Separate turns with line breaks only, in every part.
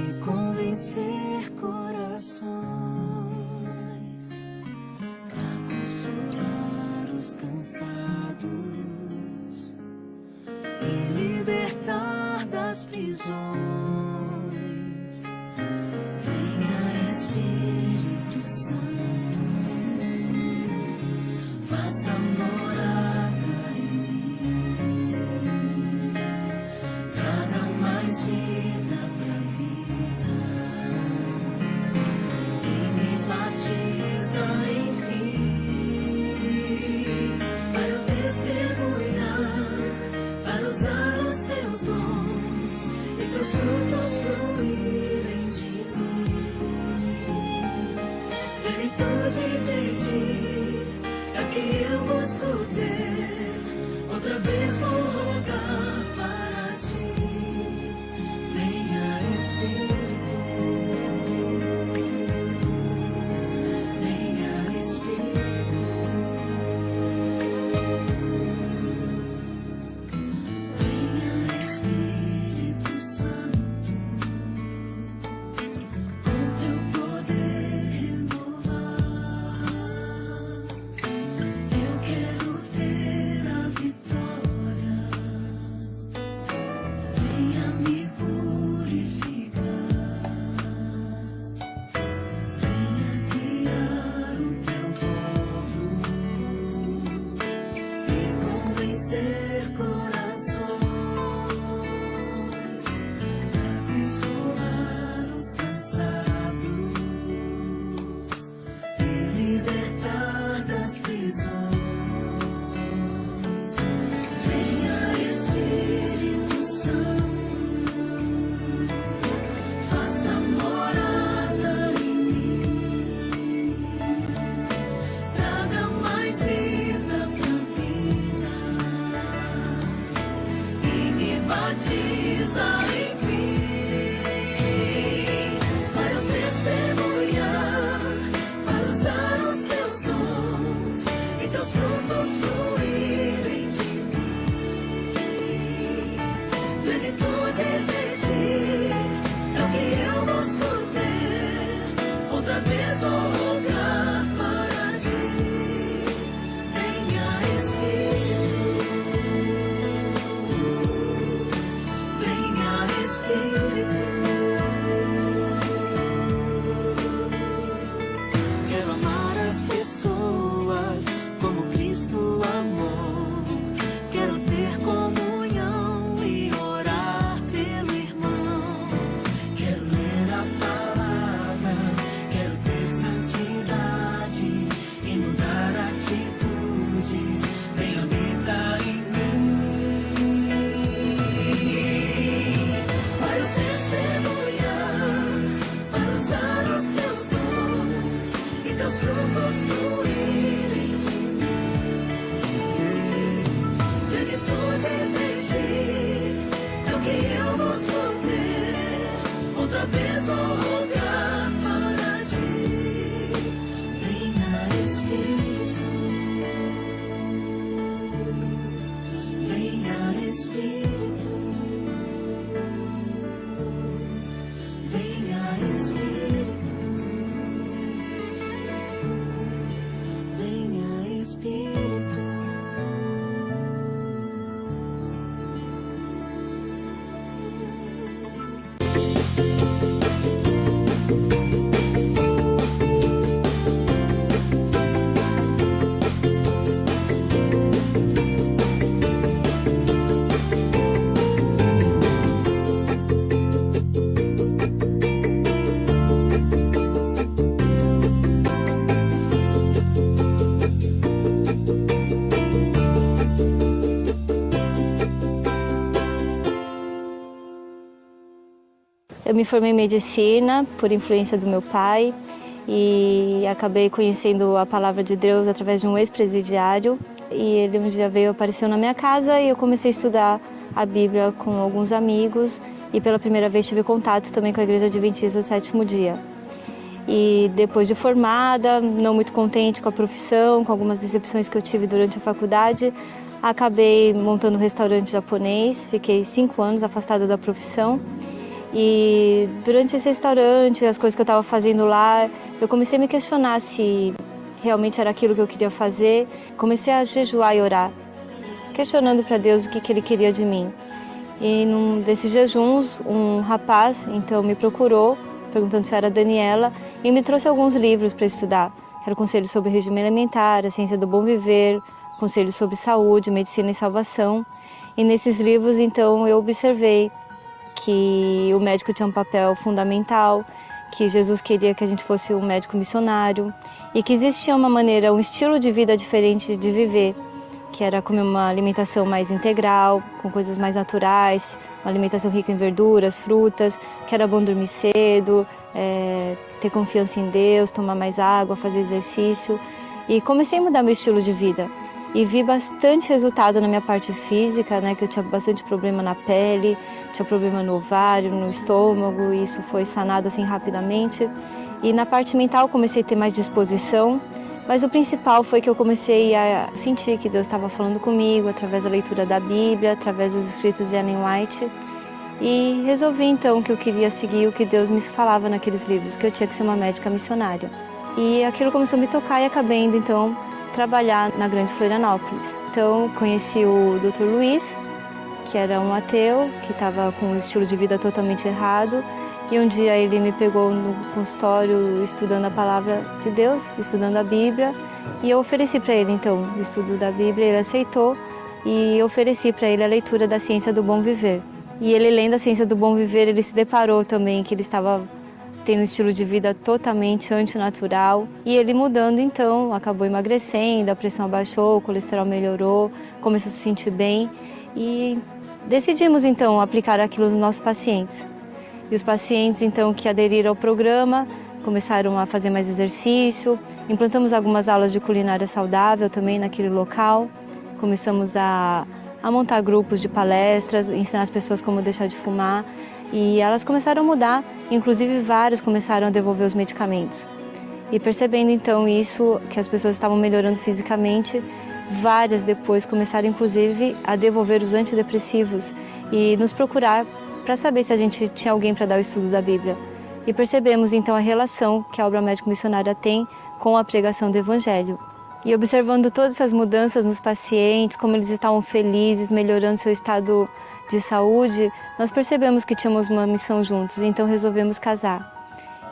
e convencer corações, pra consolar os cansados e libertar das prisões. Venha Espírito Santo, faça morada em mim, traga mais vida pra vida e me batiza, enfim, para eu testemunhar, para usar os teus dons e teus frutos fluírem de mim. Plenitude de ti é o que eu busco ter, outra vez vou rogar para ti. Venha Espírito, venha Espírito, venha Espírito Santo, com teu poder renovar. Eu quero ter a vitória, venha me purificar, venha guiar o teu povo e convencer corações, pra consolar os cansados e libertar das prisões. Venha Espírito Santo, faça morada em mim, traga mais vida pra vida e me batiza, enfim, para eu testemunhar, para usar os teus dons e teus frutos fluírem de mim. Plenitude de ti é o que eu busco ter, outra vez vou rogar para ti. Venha Espírito, venha Espírito. Quero amar as pessoas como Cristo amou. Quero ter comunhão e orar pelo irmão. Quero ler a palavra, quero ter santidade e mudar atitudes. Vem habitar em mim, para eu testemunhar, para usar os teus dons e teus frutos fluírem de mim. Plenitude de ti é o que eu busco ter, outra vez vou rogar para ti. Venha Espírito, venha Espírito, venha Espírito, venha Espírito.
Eu me formei em medicina por influência do meu pai e acabei conhecendo a palavra de Deus através de um ex-presidiário. E ele um dia apareceu na minha casa e eu comecei a estudar a Bíblia com alguns amigos e pela primeira vez tive contato também com a Igreja Adventista do Sétimo Dia. E depois de formada, não muito contente com a profissão, com algumas decepções que eu tive durante a faculdade, acabei montando um restaurante japonês, fiquei 5 anos afastada da profissão E durante esse restaurante, as coisas que eu estava fazendo lá, eu comecei a me questionar se realmente era aquilo que eu queria fazer. Comecei a jejuar e orar, questionando para Deus o que Ele queria de mim. E num desses jejuns, um rapaz então me procurou, perguntando se era Daniela, e me trouxe alguns livros para estudar. Era Conselho sobre Regime Alimentar, A Ciência do Bom Viver, Conselho sobre Saúde, Medicina e Salvação. E nesses livros, então, eu observei que o médico tinha um papel fundamental, que Jesus queria que a gente fosse um médico missionário e que existia uma maneira, um estilo de vida diferente de viver, que era comer uma alimentação mais integral, com coisas mais naturais, uma alimentação rica em verduras, frutas, que era bom dormir cedo, ter confiança em Deus, tomar mais água, fazer exercício. E comecei a mudar meu estilo de vida. E vi bastante resultado na minha parte física, né, que eu tinha bastante problema na pele, tinha problema no ovário, no estômago, e isso foi sanado assim rapidamente. E na parte mental comecei a ter mais disposição, mas o principal foi que eu comecei a sentir que Deus estava falando comigo através da leitura da Bíblia, através dos escritos de Ellen White. E resolvi então que eu queria seguir o que Deus me falava naqueles livros, que eu tinha que ser uma médica missionária. E aquilo começou a me tocar e acabei indo então trabalhar na Grande Florianópolis. Então conheci o Dr. Luiz, que era um ateu, que estava com um estilo de vida totalmente errado. E um dia ele me pegou no consultório estudando a palavra de Deus, estudando a Bíblia. E eu ofereci para ele então o estudo da Bíblia, ele aceitou. E eu ofereci para ele a leitura da Ciência do Bom Viver. E ele lendo a Ciência do Bom Viver, ele se deparou também que ele estava tendo um estilo de vida totalmente antinatural. E ele mudando então, acabou emagrecendo, a pressão abaixou, o colesterol melhorou, começou a se sentir bem. E decidimos então aplicar aquilo nos nossos pacientes. E os pacientes então que aderiram ao programa começaram a fazer mais exercício, implantamos algumas aulas de culinária saudável também naquele local, começamos a montar grupos de palestras, ensinar as pessoas como deixar de fumar, e elas começaram a mudar, inclusive várias começaram a devolver os medicamentos. E percebendo então isso, que as pessoas estavam melhorando fisicamente, várias depois começaram inclusive a devolver os antidepressivos e nos procurar para saber se a gente tinha alguém para dar o estudo da Bíblia. E percebemos então a relação que a obra médico-missionária tem com a pregação do Evangelho. E observando todas essas mudanças nos pacientes, como eles estavam felizes, melhorando seu estado de saúde, nós percebemos que tínhamos uma missão juntos, então resolvemos casar.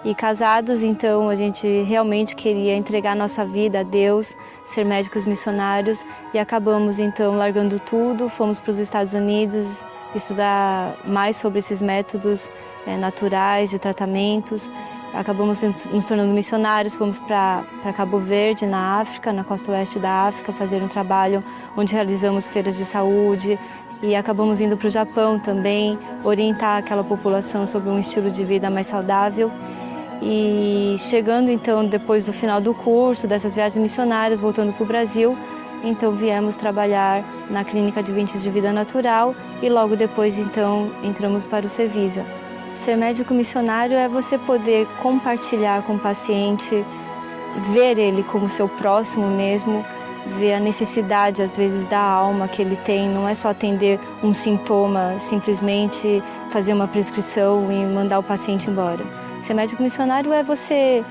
E casados, então, a gente realmente queria entregar nossa vida a Deus, ser médicos missionários, e acabamos então largando tudo, fomos para os Estados Unidos, estudar mais sobre esses métodos naturais de tratamentos. Acabamos nos tornando missionários, fomos para Cabo Verde, na África, na costa oeste da África, fazer um trabalho onde realizamos feiras de saúde e acabamos indo para o Japão também, orientar aquela população sobre um estilo de vida mais saudável. E chegando então, depois do final do curso, dessas viagens missionárias, voltando para o Brasil, então viemos trabalhar na Clínica Adventista de Vida Natural e logo depois então entramos para o Cevisa. Ser médico missionário é você poder compartilhar com o paciente, ver ele como seu próximo mesmo, ver a necessidade às vezes da alma que ele tem, não é só atender um sintoma, simplesmente fazer uma prescrição e mandar o paciente embora. Ser médico missionário é você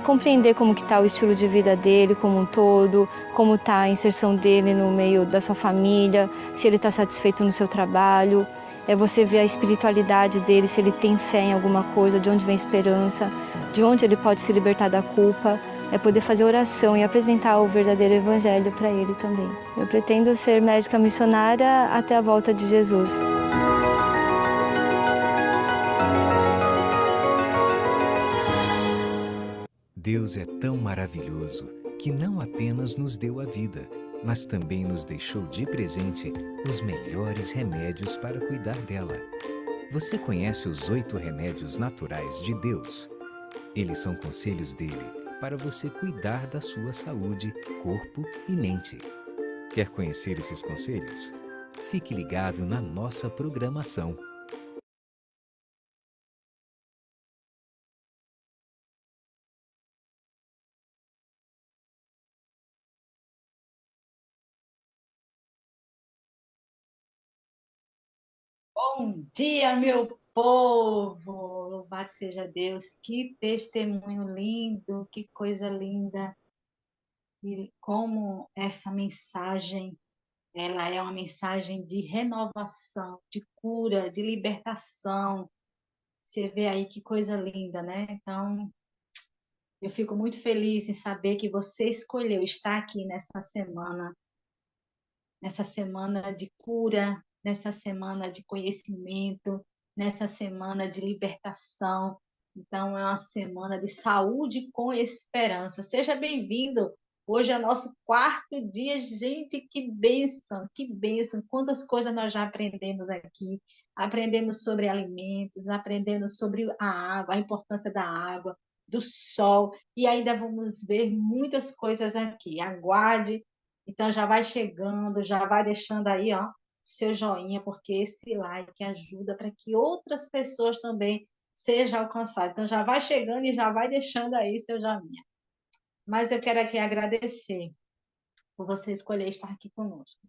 compreender como que está o estilo de vida dele como um todo, como está a inserção dele no meio da sua família, se ele está satisfeito no seu trabalho. É você ver a espiritualidade dele, se ele tem fé em alguma coisa, de onde vem a esperança, de onde ele pode se libertar da culpa. É poder fazer oração e apresentar o verdadeiro evangelho para ele também. Eu pretendo ser médica missionária até a volta de Jesus.
Deus é tão maravilhoso que não apenas nos deu a vida, mas também nos deixou de presente os melhores remédios para cuidar dela. Você conhece os 8 remédios naturais de Deus? Eles são conselhos dele para você cuidar da sua saúde, corpo e mente. Quer conhecer esses conselhos? Fique ligado na nossa programação.
Bom dia, meu povo! Louvado seja Deus! Que testemunho lindo, que coisa linda! E como essa mensagem, ela é uma mensagem de renovação, de cura, de libertação. Você vê aí que coisa linda, né? Então, eu fico muito feliz em saber que você escolheu estar aqui nessa semana de cura, nessa semana de conhecimento, nessa semana de libertação. Então, é uma semana de saúde com esperança. Seja bem-vindo. Hoje é nosso quarto dia. Gente, que bênção, que bênção. Quantas coisas nós já aprendemos aqui. Aprendemos sobre alimentos, aprendemos sobre a água, a importância da água, do sol. E ainda vamos ver muitas coisas aqui. Aguarde. Então já vai chegando, já vai deixando aí, ó, seu joinha, porque esse like ajuda para que outras pessoas também sejam alcançadas. Então já vai chegando e já vai deixando aí seu joinha. Mas eu quero aqui agradecer por você escolher estar aqui conosco.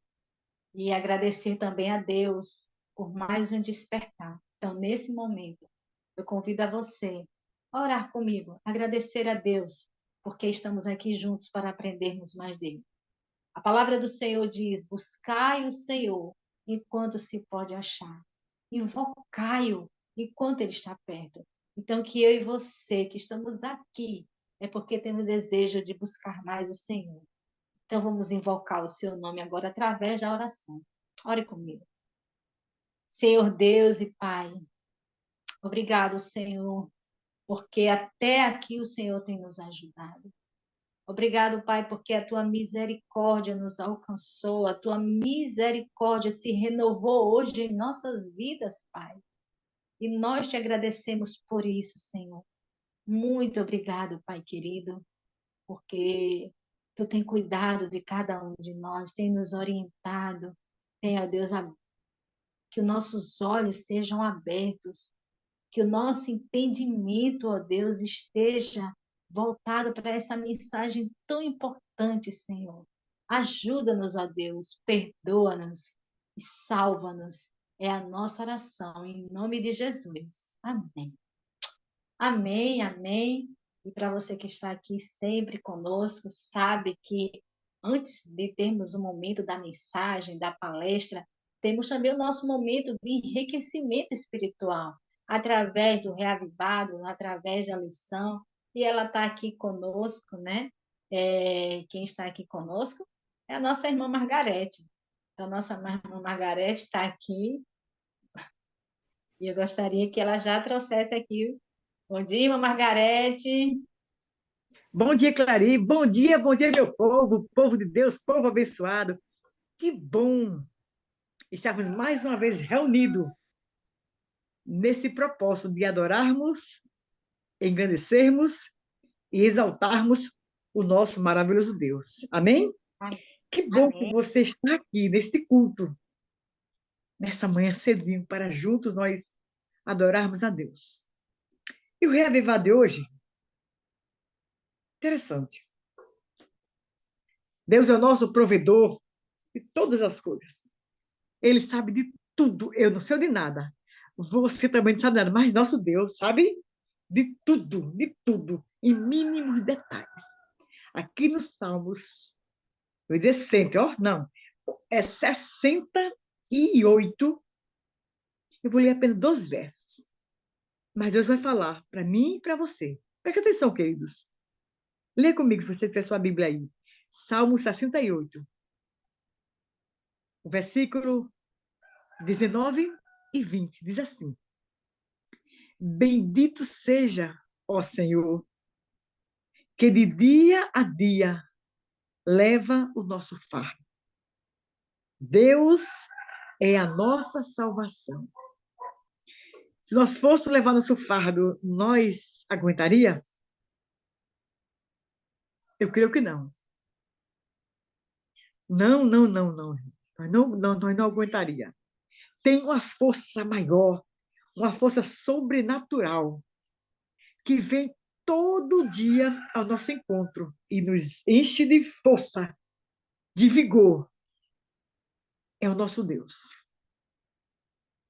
E agradecer também a Deus por mais um despertar. Então, nesse momento, eu convido a você a orar comigo, agradecer a Deus, porque estamos aqui juntos para aprendermos mais dele. A palavra do Senhor diz: buscai o Senhor enquanto se pode achar, invocai-o enquanto ele está perto. Então, que eu e você que estamos aqui é porque temos desejo de buscar mais o Senhor. Então, vamos invocar o seu nome agora através da oração. Ore comigo. Senhor Deus e Pai, obrigado, Senhor, porque até aqui o Senhor tem nos ajudado. Obrigado, Pai, porque a tua misericórdia nos alcançou, a tua misericórdia se renovou hoje em nossas vidas, Pai. E nós te agradecemos por isso, Senhor. Muito obrigado, Pai querido, porque tu tem cuidado de cada um de nós, tem nos orientado, tem, ó Deus, que os nossos olhos sejam abertos, que o nosso entendimento, ó Deus, esteja voltado para essa mensagem tão importante, Senhor. Ajuda-nos, ó Deus, perdoa-nos e salva-nos. É a nossa oração, em nome de Jesus. Amém. Amém, amém. E para você que está aqui sempre conosco, sabe que antes de termos o momento da mensagem, da palestra, temos também o nosso momento de enriquecimento espiritual, através do Reavivados, através da lição. E ela está aqui conosco, né? Quem está aqui conosco é a nossa irmã Margarete. Então, a nossa irmã Margarete está aqui e eu gostaria que ela já trouxesse aqui. Bom dia, irmã Margarete.
Bom dia, Clari. Bom dia, meu povo de Deus, povo abençoado. Que bom estarmos mais uma vez reunidos nesse propósito de adorarmos, engrandecermos e exaltarmos o nosso maravilhoso Deus. Amém? Que bom que você está aqui neste culto, nessa manhã cedinho, para juntos nós adorarmos a Deus. E o Reavivar de hoje, interessante. Deus é o nosso provedor de todas as coisas. Ele sabe de tudo. Eu não sei de nada. Você também não sabe nada, mas nosso Deus sabe de tudo, em mínimos detalhes. Aqui nos Salmos, eu ia dizer sempre, ó, não, é 68. Eu vou ler apenas 2 versos. Mas Deus vai falar para mim e para você. Preste atenção, queridos. Lê comigo, se você tiver sua Bíblia aí. Salmo 68. O versículo 19 e 20. Diz assim: Bendito seja, ó Senhor, que de dia a dia leva o nosso fardo. Deus é a nossa salvação. Se nós fôssemos levar nosso fardo, nós aguentaria? Eu creio que não. Não, não, não, não. Nós não aguentaria. Tem uma força maior, uma força sobrenatural, que vem todo dia ao nosso encontro e nos enche de força, de vigor. É o nosso Deus.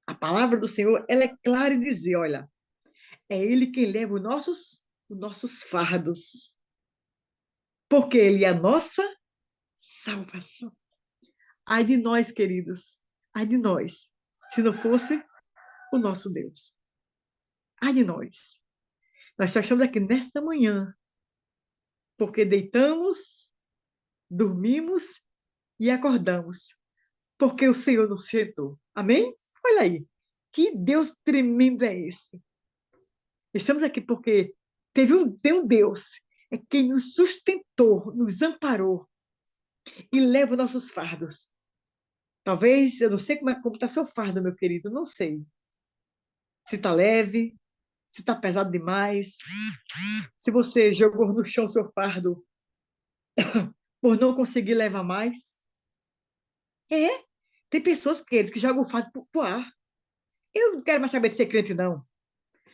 A palavra do Senhor, ela é clara em dizer, olha, é Ele quem leva os nossos fardos, porque Ele é a nossa salvação. Ai de nós, queridos, ai de nós, se não fosse o nosso Deus. Ai de nós. Nós só estamos aqui nesta manhã, porque deitamos, dormimos e acordamos, porque o Senhor nos sustentou. Amém? Olha aí, que Deus tremendo é esse? Estamos aqui porque tem um Deus, é quem nos sustentou, nos amparou e leva os nossos fardos. Talvez, eu não sei como está seu fardo, meu querido, não sei. Se está leve, se está pesado demais, se você jogou no chão seu fardo por não conseguir levar mais. É, tem pessoas, queridos, que jogam o fardo pro ar. Eu não quero mais saber de ser crente, não.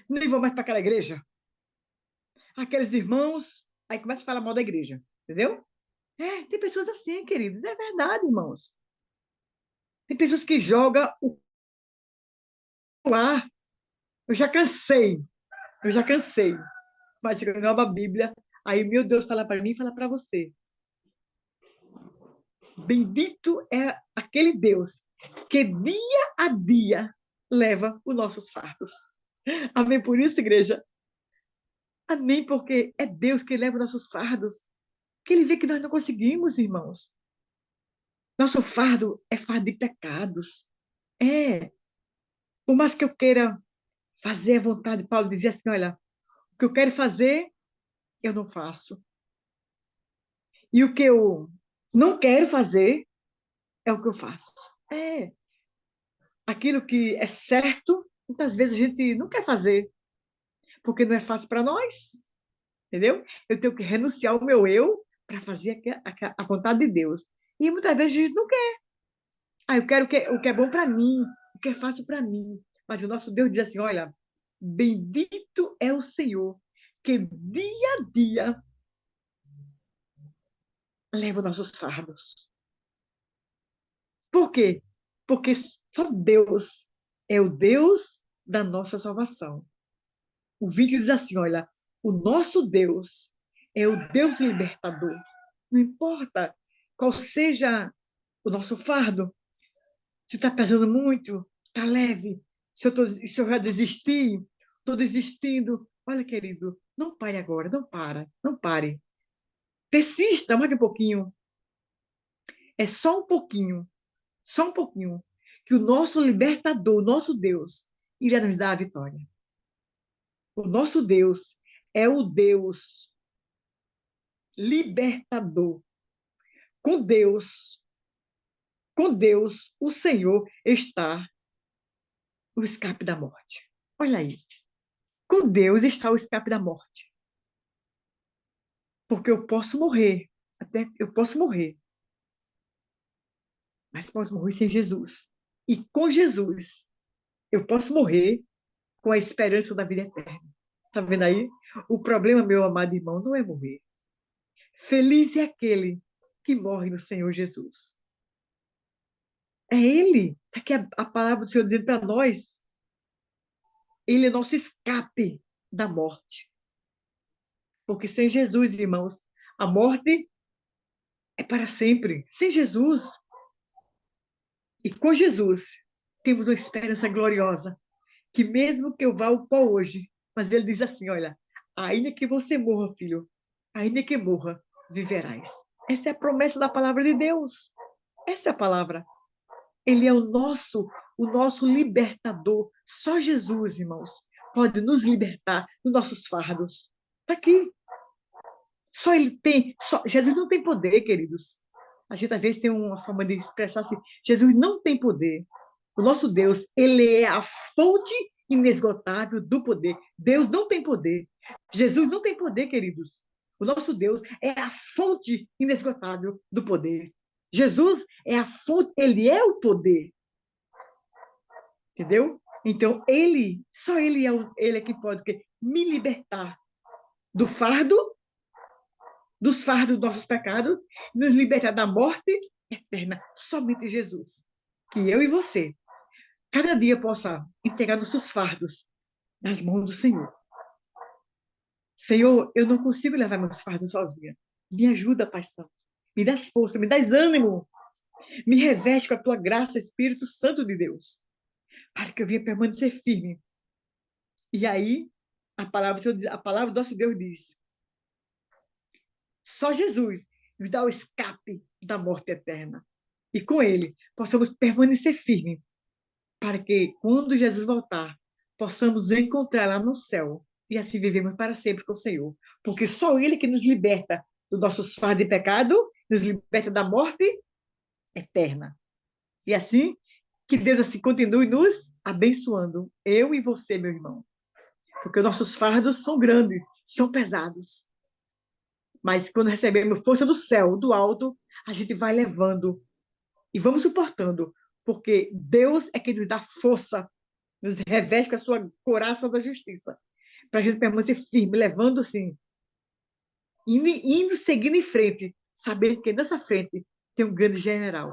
Nem vou mais para aquela igreja. Aqueles irmãos, aí começa a falar mal da igreja, entendeu? É, tem pessoas assim, queridos, é verdade, irmãos. Tem pessoas que jogam o ar. Eu já cansei. Mas eu não a Bíblia, aí meu Deus fala para mim e fala para você. Bendito é aquele Deus que dia a dia leva os nossos fardos. Amém por isso, igreja? Amém, porque é Deus que leva os nossos fardos. Que Ele vê que nós não conseguimos, irmãos. Nosso fardo é fardo de pecados. É. Por mais que eu queira fazer a vontade, Paulo dizia assim, olha, o que eu quero fazer, eu não faço. E o que eu não quero fazer, é o que eu faço. É. Aquilo que é certo, muitas vezes a gente não quer fazer, porque não é fácil para nós, entendeu? Eu tenho que renunciar ao meu eu para fazer a vontade de Deus. E muitas vezes a gente não quer. Ah, eu quero o que é bom para mim, o que é fácil para mim. Mas o nosso Deus diz assim, olha, bendito é o Senhor, que dia a dia leva os nossos fardos. Por quê? Porque só Deus é o Deus da nossa salvação. O vídeo diz assim, olha, o nosso Deus é o Deus libertador. Não importa qual seja o nosso fardo, se está pesando muito, está leve, se eu já desisti, estou desistindo. Olha, querido, não pare agora, não pare. Persista mais um pouquinho. É só um pouquinho, que o nosso libertador, o nosso Deus, irá nos dar a vitória. O nosso Deus é o Deus libertador. Com Deus, o Senhor está o escape da morte. Olha aí. Com Deus está o escape da morte. Porque eu posso morrer, até eu posso morrer, mas posso morrer sem Jesus. E com Jesus, eu posso morrer com a esperança da vida eterna. Está vendo aí? O problema, meu amado irmão, não é morrer. Feliz é aquele que morre no Senhor Jesus. É Ele. Está aqui a palavra do Senhor dizendo para nós. Ele é nosso escape da morte. Porque sem Jesus, irmãos, a morte é para sempre. Sem Jesus. E com Jesus, temos uma esperança gloriosa. Que mesmo que eu vá ao pó hoje, mas ele diz assim, olha, ainda que você morra, filho, ainda que morra, viverás. Essa é a promessa da palavra de Deus. Essa é a palavra. Ele é o nosso libertador. Só Jesus, irmãos, pode nos libertar dos nossos fardos. Está aqui. Só Ele tem. Jesus não tem poder, queridos. A gente às vezes tem uma forma de expressar assim: Jesus não tem poder. O nosso Deus, Ele é a fonte inesgotável do poder. Deus não tem poder. Jesus não tem poder, queridos. O nosso Deus é a fonte inesgotável do poder. Jesus é a fonte, Ele é o poder. Entendeu? Então, só Ele é que pode me libertar do fardo, dos fardos dos nossos pecados, nos libertar da morte eterna. Somente Jesus. Que eu e você cada dia possa entregar nossos fardos nas mãos do Senhor. Senhor, eu não consigo levar meus fardos sozinha. Me ajuda, Pai Santo. Me dá força, me dá ânimo. Me reveste com a tua graça, Espírito Santo de Deus, para que eu venha permanecer firme. E aí, a palavra do nosso Deus diz: só Jesus nos dá o escape da morte eterna. E com ele, possamos permanecer firmes, para que, quando Jesus voltar, possamos encontrar lá no céu e assim vivemos para sempre com o Senhor. Porque só ele que nos liberta dos nossos fardos de pecado, nos liberta da morte eterna. E assim, que Deus assim continue nos abençoando, eu e você, meu irmão. Porque nossos fardos são grandes, são pesados. Mas quando recebemos força do céu, do alto, a gente vai levando e vamos suportando. Porque Deus é quem nos dá força, nos reveste com a sua couraça da justiça, para a gente permanecer firme, levando assim, indo seguindo em frente, sabendo que nessa frente tem um grande general,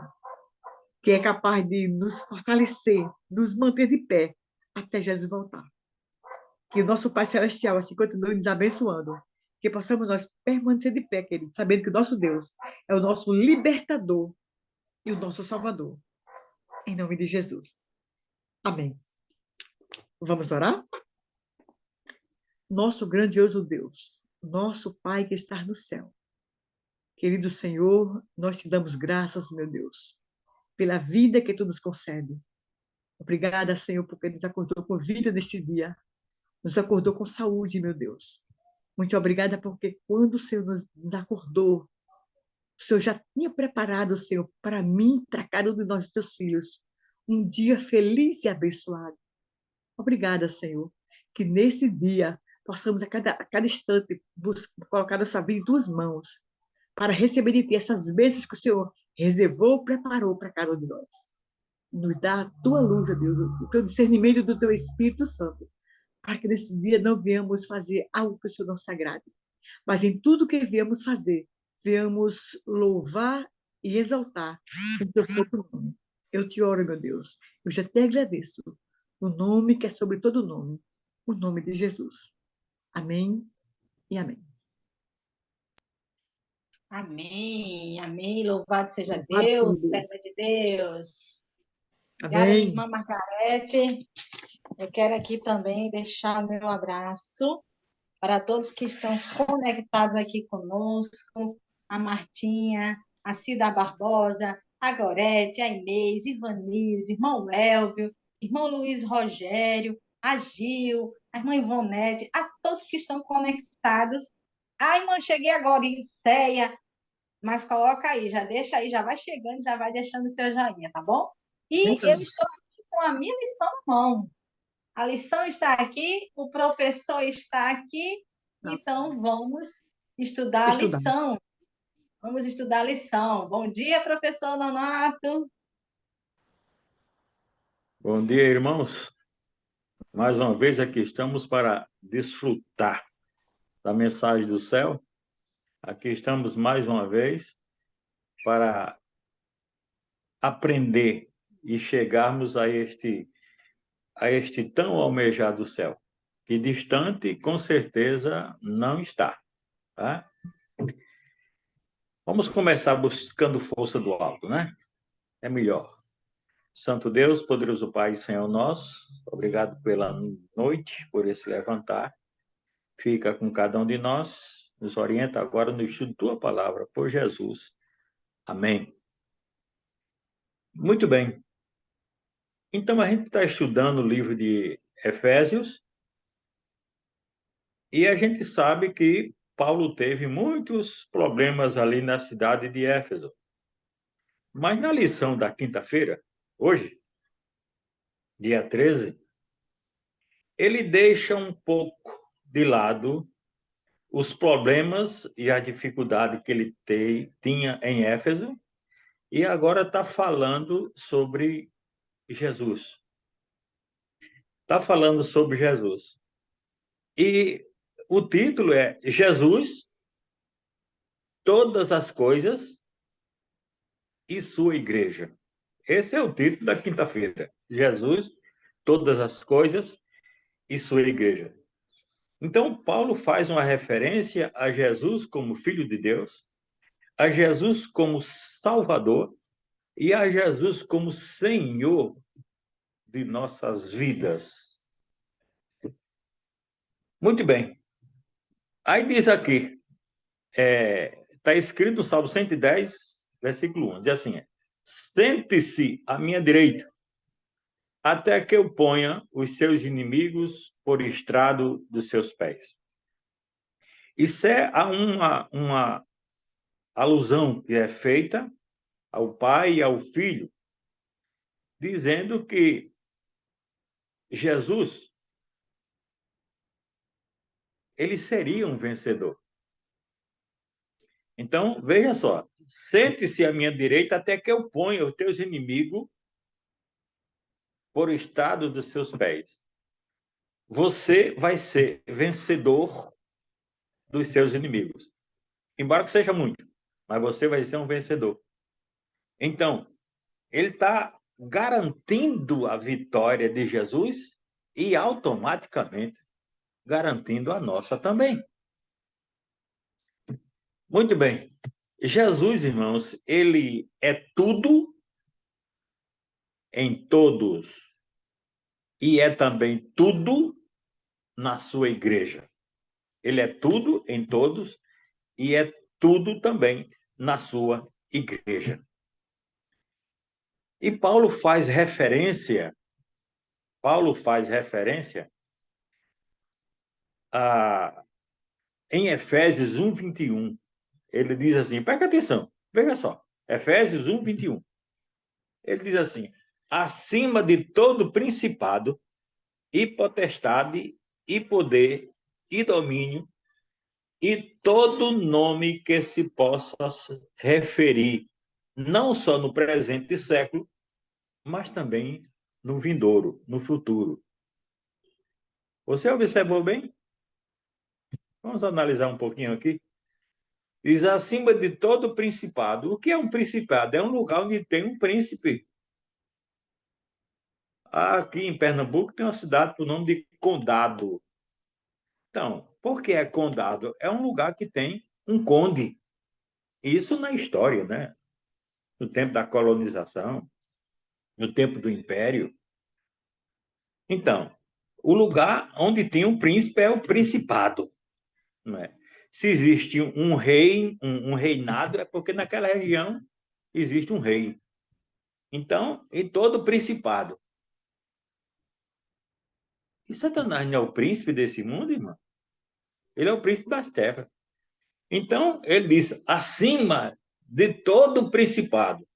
que é capaz de nos fortalecer, nos manter de pé, até Jesus voltar. Que o nosso Pai Celestial assim continue nos abençoando, que possamos nós permanecer de pé, querido, sabendo que o nosso Deus é o nosso libertador e o nosso Salvador. Em nome de Jesus. Amém. Vamos orar? Nosso grandioso Deus, nosso Pai que está no céu. Querido Senhor, nós te damos graças, meu Deus, pela vida que tu nos concede. Obrigada, Senhor, porque nos acordou com vida neste dia. Nos acordou com saúde, meu Deus. Muito obrigada porque quando o Senhor nos acordou, o Senhor já tinha preparado, Senhor, para mim, para cada um de nós, teus filhos, um dia feliz e abençoado. Obrigada, Senhor, que nesse dia possamos a cada instante colocar nossa vida em tuas mãos para receber de ti essas bênçãos que o Senhor reservou, preparou para cada um de nós. Nos dá a tua luz, ó Deus, o teu discernimento do teu Espírito Santo, para que nesse dia não venhamos fazer algo que o Senhor não se agrade, mas em tudo que viemos fazer, venhamos louvar e exaltar o teu santo nome. Eu te oro, meu Deus, eu já te agradeço, o nome que é sobre todo nome, o nome de Jesus. Amém e amém.
Amém, amém. Louvado seja
Louvado
Deus,
seja Deus.
serva de Deus. Obrigada, minha
Amém.
irmã Margarete. Eu quero aqui também deixar meu abraço para todos que estão conectados aqui conosco, a Martinha, a Cida Barbosa, a Gorete, a Inês, Ivanilde, irmão Elvio, irmão Luiz Rogério, a Gil, a irmã Ivonete, a todos que estão conectados. A irmã, cheguei agora em Ceia, mas coloca aí, já deixa aí, já vai chegando, já vai deixando o seu joinha, tá bom? E eu estou aqui com a minha lição na mão. A lição está aqui, o professor está aqui, então vamos estudar a
Estudar.
lição. Vamos estudar a lição. Bom dia, professor Nonato.
Bom dia, irmãos. Mais uma vez aqui estamos para desfrutar da mensagem do céu. Aqui estamos mais uma vez para aprender e chegarmos a este tão almejado céu, que distante, com certeza, não está. Tá? Vamos começar buscando força do alto, né? É melhor. Santo Deus, poderoso Pai, Senhor nosso, obrigado pela noite, por esse levantar. Fica com cada um de nós, nos orienta agora no estudo da tua palavra, por Jesus. Amém. Muito bem. Então, a gente está estudando o livro de Efésios e a gente sabe que Paulo teve muitos problemas ali na cidade de Éfeso. Mas na lição da quinta-feira, hoje, dia 13, ele deixa um pouco de lado os problemas e a dificuldade que ele tinha em Éfeso e agora está falando sobre Jesus. Está falando sobre Jesus. E o título é Jesus, Todas as Coisas e Sua Igreja. Esse é o título da quinta-feira. Jesus, todas as coisas e sua igreja. Então, Paulo faz uma referência a Jesus como Filho de Deus, a Jesus como Salvador e a Jesus como Senhor de nossas vidas. Muito bem. Aí diz aqui, está escrito no Salmo 110, versículo 1, diz assim, sente-se à minha direita, até que eu ponha os seus inimigos por estrado dos seus pés. Isso é uma alusão que é feita ao Pai e ao Filho, dizendo que Jesus, ele seria um vencedor. Então, veja só, sente-se à minha direita até que eu ponha os teus inimigos por estrado dos seus pés. Você vai ser vencedor dos seus inimigos. Embora que seja muito, mas você vai ser um vencedor. Então, ele está garantindo a vitória de Jesus e automaticamente garantindo a nossa também. Muito bem. Jesus, irmãos, ele é tudo em todos e é também tudo na sua igreja. Ele é tudo em todos e é tudo também na sua igreja. E Paulo faz referência em Efésios 1:21. Ele diz assim, presta atenção, veja só, Efésios 1:21. Ele diz assim, acima de todo principado e potestade e poder e domínio e todo nome que se possa referir, não só no presente século, mas também no vindouro, no futuro. Você observou bem? Vamos analisar um pouquinho aqui. Diz acima de todo principado. O que é um principado? É um lugar onde tem um príncipe. Aqui em Pernambuco tem uma cidade com o nome de Condado. Então, por que é Condado? É um lugar que tem um conde. Isso na história, né? No tempo da colonização, no tempo do Império. Então, o lugar onde tem um príncipe é o principado. Não é? Se existe um rei, um reinado, é porque naquela região existe um rei. Então, em todo principado. E Satanás não é o príncipe desse mundo, irmão? Ele é o príncipe das terras. Então, ele diz, acima de todo principado.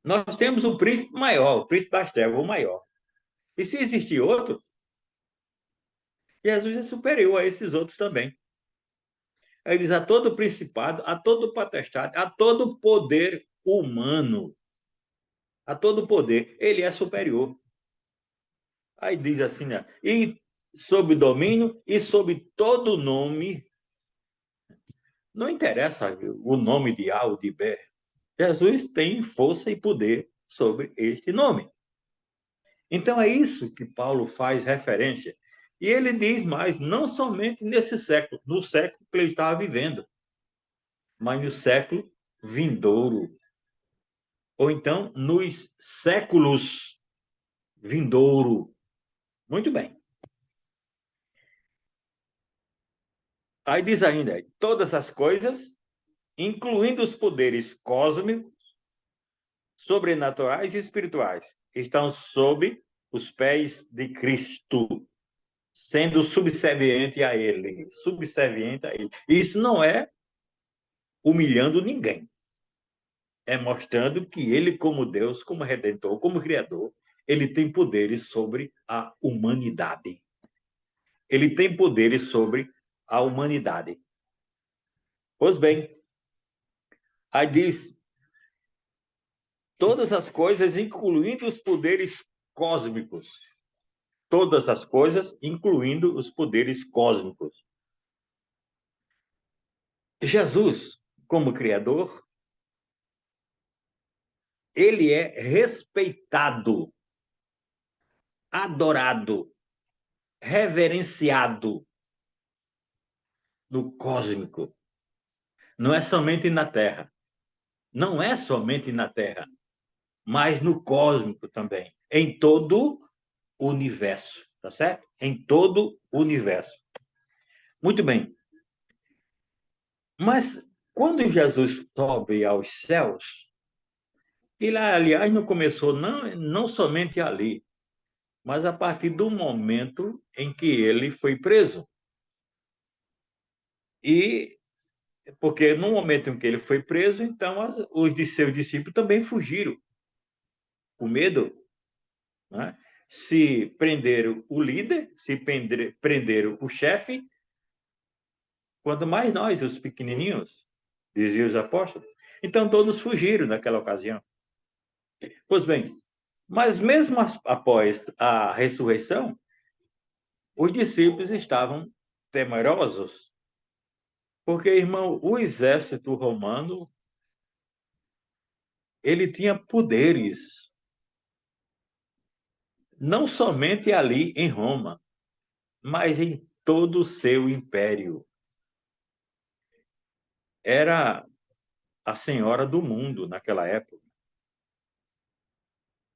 Nós temos o príncipe maior, o príncipe das trevas, o maior. E se existir outro, Jesus é superior a esses outros também. Ele diz a todo principado, a todo potestade, a todo poder humano, a todo poder, ele é superior. Aí diz assim, né? E sob domínio e sob todo nome. Não interessa o nome de A ou de B. Jesus tem força e poder sobre este nome. Então é isso que Paulo faz referência. E ele diz mais, não somente nesse século, no século que ele estava vivendo, mas no século vindouro. Ou então, nos séculos vindouro. Muito bem. Aí diz ainda, todas as coisas, incluindo os poderes cósmicos, sobrenaturais e espirituais, estão sob os pés de Cristo, sendo subserviente a Ele. Subserviente a Ele. Isso não é humilhando ninguém. É mostrando que Ele, como Deus, como Redentor, como Criador, Ele tem poderes sobre a humanidade. Ele tem poderes sobre a humanidade. Pois bem, aí diz, todas as coisas, incluindo os poderes cósmicos. Todas as coisas, incluindo os poderes cósmicos. Jesus, como Criador, ele é respeitado, adorado, reverenciado no cósmico. Não é somente na Terra. Não é somente na Terra, mas no cósmico também, em todo o universo, tá certo? Em todo o universo. Muito bem. Mas quando Jesus sobe aos céus, ele, aliás, não começou não somente ali, mas a partir do momento em que ele foi preso. E porque no momento em que ele foi preso, então os de seus discípulos também fugiram, com medo, né? Se prenderam o líder, se prenderam o chefe, quanto mais nós, os pequenininhos, diziam os apóstolos. Então todos fugiram naquela ocasião. Pois bem, mas mesmo após a ressurreição, os discípulos estavam temerosos, porque, irmão, o exército romano, ele tinha poderes, não somente ali em Roma, mas em todo o seu império. Era a senhora do mundo naquela época.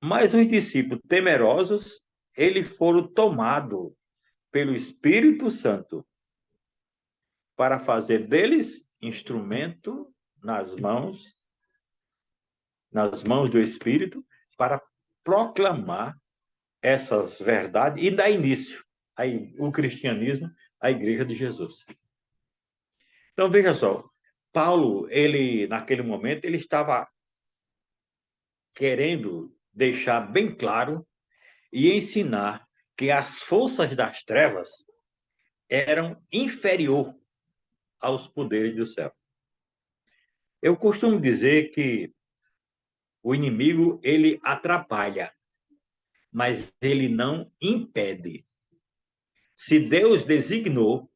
Mas os discípulos temerosos, eles foram tomados pelo Espírito Santo para fazer deles instrumento nas mãos do Espírito, para proclamar essas verdades e dar início ao cristianismo, à Igreja de Jesus. Então, veja só, Paulo, ele, naquele momento, ele estava querendo deixar bem claro e ensinar que as forças das trevas eram inferior aos poderes do céu. Eu costumo dizer que o inimigo, ele atrapalha, mas ele não impede. Se Deus designou,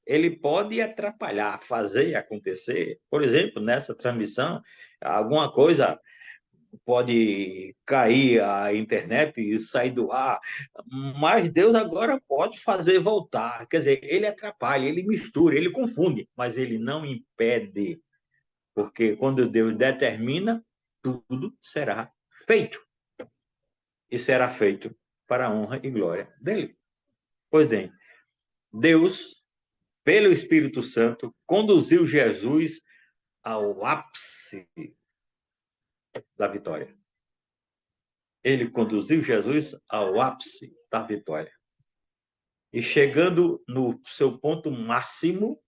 ele pode atrapalhar, fazer acontecer. Por exemplo, nessa transmissão, alguma coisa pode cair a internet e sair do ar, mas Deus agora pode fazer voltar. Quer dizer, ele atrapalha, ele mistura, ele confunde, mas ele não impede, porque quando Deus determina, tudo será feito. E será feito para a honra e glória dele. Pois bem, Deus, pelo Espírito Santo, conduziu Jesus ao ápice da vitória. Ele conduziu Jesus ao ápice da vitória. E chegando no seu ponto máximo,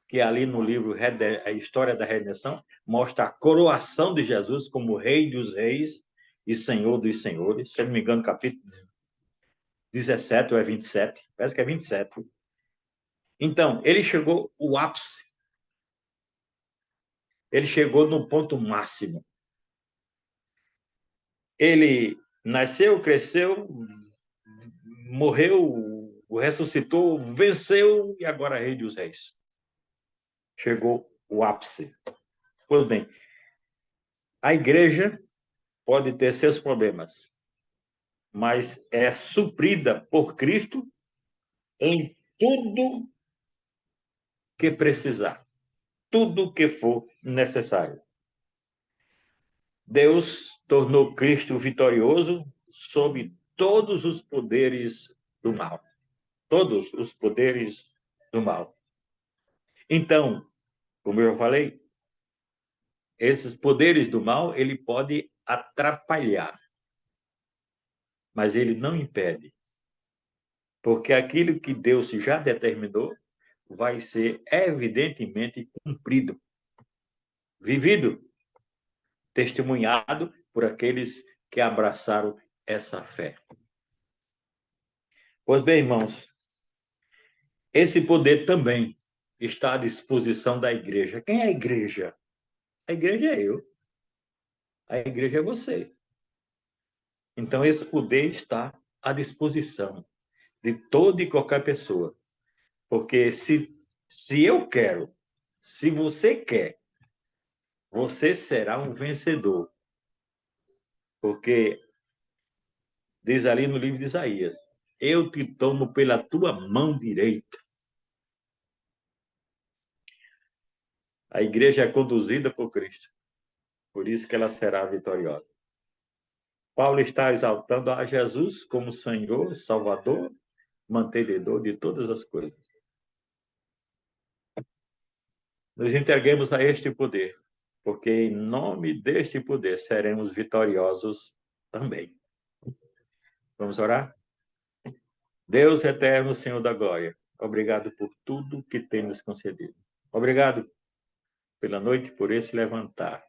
que é ali no livro A História da Redenção, mostra a coroação de Jesus como Rei dos Reis e Senhor dos Senhores. Se não me engano, capítulo 17 ou é 27, parece que é 27. Então, ele chegou ao ápice. Ele chegou no ponto máximo. Ele nasceu, cresceu, morreu, ressuscitou, venceu e agora é Rei dos Reis. Chegou o ápice. Pois bem, a igreja pode ter seus problemas, mas é suprida por Cristo em tudo que precisar, tudo que for necessário. Deus tornou Cristo vitorioso sobre todos os poderes do mal. Todos os poderes do mal. Então, como eu falei, esses poderes do mal, ele pode atrapalhar, mas ele não impede. Porque aquilo que Deus já determinou vai ser evidentemente cumprido, vivido, testemunhado por aqueles que abraçaram essa fé. Pois bem, irmãos, esse poder também está à disposição da igreja. Quem é a igreja? A igreja é eu. A igreja é você. Então, esse poder está à disposição de toda e qualquer pessoa. Porque se eu quero, se você quer, você será um vencedor. Porque diz ali no livro de Isaías, eu te tomo pela tua mão direita. A igreja é conduzida por Cristo, por isso que ela será vitoriosa. Paulo está exaltando a Jesus como Senhor, Salvador, mantenedor de todas as coisas. Nos entreguemos a este poder, porque em nome deste poder seremos vitoriosos também. Vamos orar? Deus eterno, Senhor da glória, obrigado por tudo que tem nos concedido. Obrigado pela noite, por esse levantar.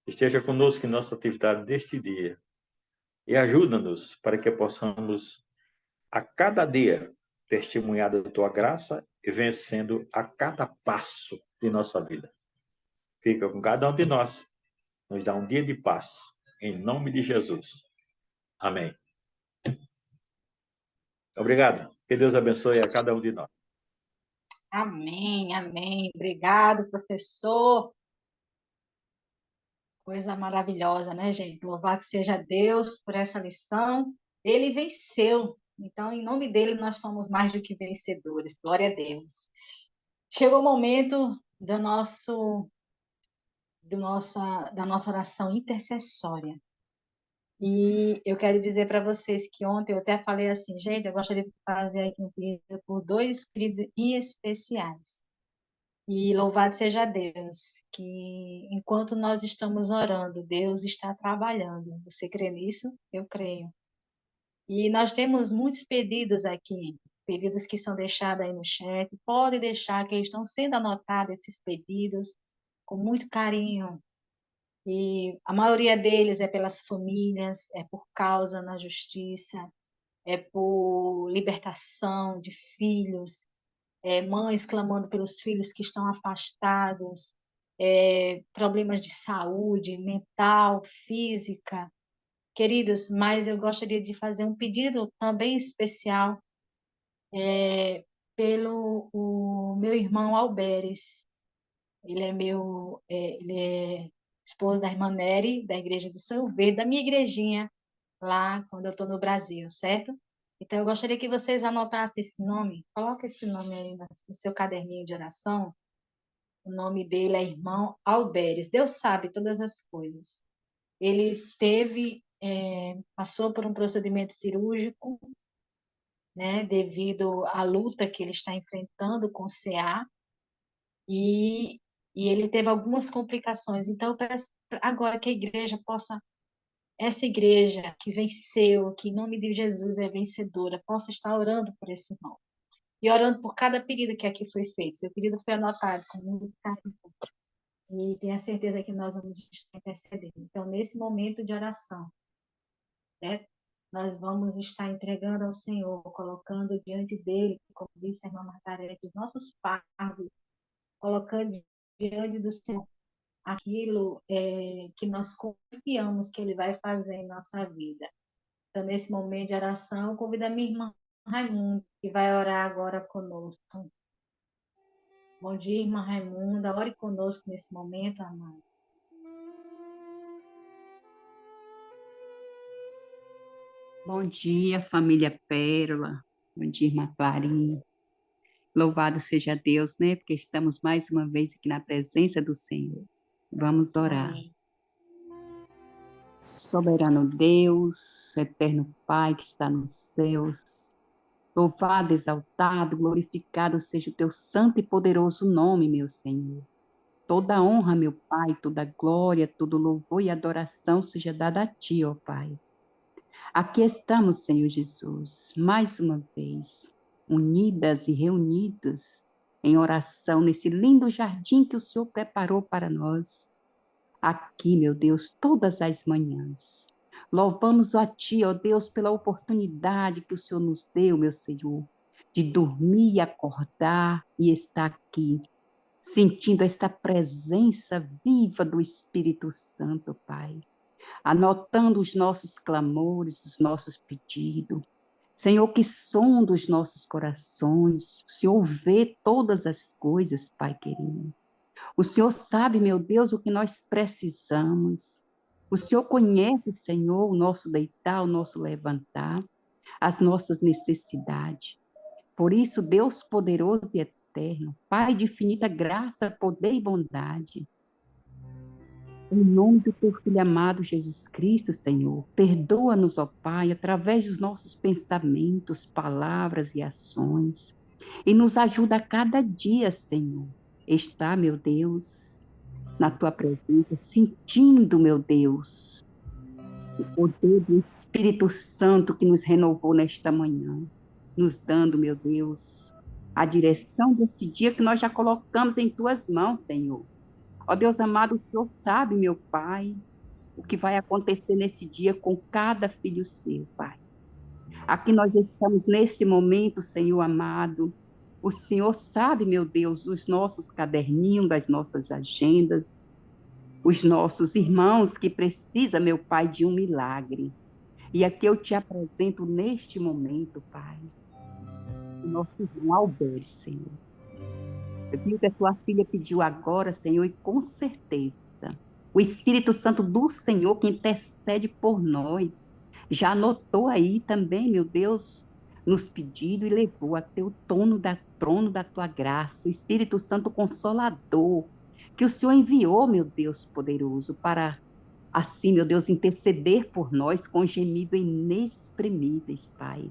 Esteja conosco em nossa atividade deste dia e ajuda-nos para que possamos, a cada dia, testemunhar da tua graça e vencendo a cada passo de nossa vida. Fica com cada um de nós, nos dá um dia de paz, em nome de Jesus. Amém. Obrigado. Que Deus abençoe a cada um de nós.
Amém, amém. Obrigado, professor. Coisa maravilhosa, né, gente? Louvado seja Deus por essa lição. Ele venceu. Então, em nome dele, nós somos mais do que vencedores. Glória a Deus. Chegou o momento da nossa oração intercessória. E eu quero dizer para vocês que ontem eu até falei assim, gente, eu gostaria de fazer aqui um pedido por 2 pedidos especiais. E louvado seja Deus, que enquanto nós estamos orando, Deus está trabalhando. Você crê nisso? Eu creio. E nós temos muitos pedidos aqui, pedidos que são deixados aí no chat. Pode deixar que estão sendo anotados esses pedidos com muito carinho. E a maioria deles é pelas famílias, é por causa na justiça, é por libertação de filhos, mães clamando pelos filhos que estão afastados, problemas de saúde mental, física. Queridos, mas eu gostaria de fazer um pedido também especial pelo o meu irmão Alberes. Ele é esposo da irmã Nery, da igreja de São Verde, da minha igrejinha, lá quando eu estou no Brasil, certo? Então, eu gostaria que vocês anotassem esse nome, coloque esse nome aí no seu caderninho de oração. O nome dele é irmão Alberes. Deus sabe todas as coisas. Ele passou por um procedimento cirúrgico, né, devido à luta que ele está enfrentando com o CA, e ele teve algumas complicações. Então, eu peço agora que a igreja possa, essa igreja que venceu, que em nome de Jesus é vencedora, possa estar orando por esse irmão. E orando por cada pedido que aqui foi feito. Seu pedido foi anotado com muito carinho. E tenha certeza que nós vamos estar intercedendo. Então, nesse momento de oração, né, nós vamos estar entregando ao Senhor, colocando diante dele, como disse a irmã Margarete, os nossos fardos, colocando diante do Senhor aquilo que nós confiamos que ele vai fazer em nossa vida. Então, nesse momento de oração, eu convido a minha irmã Raimunda, que vai orar agora conosco. Bom dia, irmã Raimunda. Ore conosco nesse momento, amada.
Bom dia, família Pérola. Bom dia, irmã Clarinha. Louvado seja Deus, né? Porque estamos mais uma vez aqui na presença do Senhor. Vamos orar.
Amém.
Soberano Deus, eterno Pai que está nos céus, louvado, exaltado, glorificado seja o teu santo e poderoso nome, meu Senhor. Toda honra, meu Pai, toda glória, todo louvor e adoração seja dada a Ti, ó Pai. Aqui estamos, Senhor Jesus, mais uma vez, unidas e reunidas em oração nesse lindo jardim que o Senhor preparou para nós. Aqui, meu Deus, todas as manhãs. Louvamos a Ti, ó Deus, pela oportunidade que o Senhor nos deu, meu Senhor, de dormir, acordar e estar aqui, sentindo esta presença viva do Espírito Santo, Pai. Anotando os nossos clamores, os nossos pedidos. Senhor, que sonda os nossos corações. O Senhor vê todas as coisas, Pai querido. O Senhor sabe, meu Deus, o que nós precisamos. O Senhor conhece, Senhor, o nosso deitar, o nosso levantar, as nossas necessidades. Por isso, Deus poderoso e eterno, Pai de infinita graça, poder e bondade, em nome do teu Filho amado Jesus Cristo, Senhor, perdoa-nos, ó Pai, através dos nossos pensamentos, palavras e ações, e nos ajuda a cada dia, Senhor, estar, meu Deus, na tua presença, sentindo, meu Deus, o poder do Espírito Santo que nos renovou nesta manhã, nos dando, meu Deus, a direção desse dia que nós já colocamos em tuas mãos, Senhor. Ó Deus amado, o Senhor sabe, meu Pai, o que vai acontecer nesse dia com cada filho seu, Pai. Aqui nós estamos nesse momento, Senhor amado. O Senhor sabe, meu Deus, dos nossos caderninhos, das nossas agendas, os nossos irmãos que precisam, meu Pai, de um milagre. E aqui eu te apresento neste momento, Pai, o nosso irmão Alberto, Senhor. Eu vi que a tua filha pediu agora, Senhor, e com certeza o Espírito Santo do Senhor que intercede por nós já anotou aí também, meu Deus, nos pedidos e levou até o trono da tua graça, o Espírito Santo Consolador, que o Senhor enviou, meu Deus poderoso, para assim, meu Deus, interceder por nós com gemidos inexprimíveis, Pai.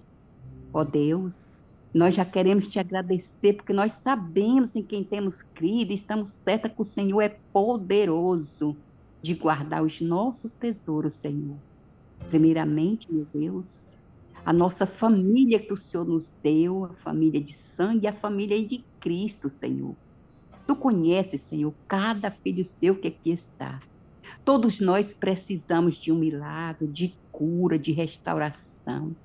Ó Deus, nós já queremos te agradecer, porque nós sabemos em quem temos crido e estamos certa que o Senhor é poderoso de guardar os nossos tesouros, Senhor. Primeiramente, meu Deus, a nossa família que o Senhor nos deu, a família de sangue e a família de Cristo, Senhor. Tu conheces, Senhor, cada filho seu que aqui está. Todos nós precisamos de um milagre, de cura, de restauração.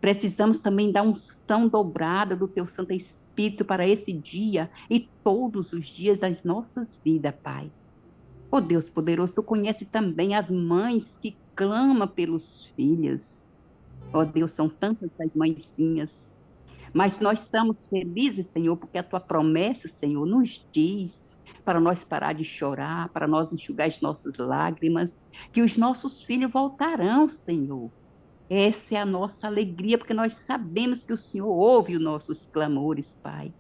Precisamos também da unção dobrada do Teu Santo Espírito para esse dia e todos os dias das nossas vidas, Pai. Oh Deus poderoso, Tu conhece também as mães que clamam pelos filhos. Oh Deus, são tantas as mãezinhas. Mas nós estamos felizes, Senhor, porque a tua promessa, Senhor, nos diz para nós parar de chorar, para nós enxugar as nossas lágrimas, que os nossos filhos voltarão, Senhor. Essa é a nossa alegria, porque nós sabemos que o Senhor ouve os nossos clamores, Pai.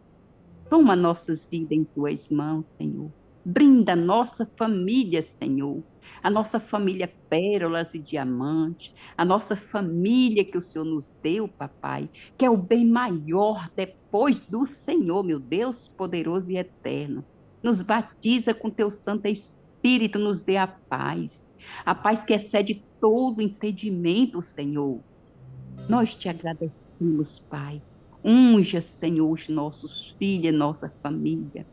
Toma nossas vidas em tuas mãos, Senhor. Brinda a nossa família, Senhor. A nossa família pérolas e diamantes. A nossa família que o Senhor nos deu, papai. Que é o bem maior depois do Senhor, meu Deus poderoso e eterno. Nos batiza com teu Santo Espírito, nos dê a paz. A paz que excede todo entendimento, Senhor. Nós te agradecemos, Pai. Unja, Senhor, os nossos filhos, nossa família.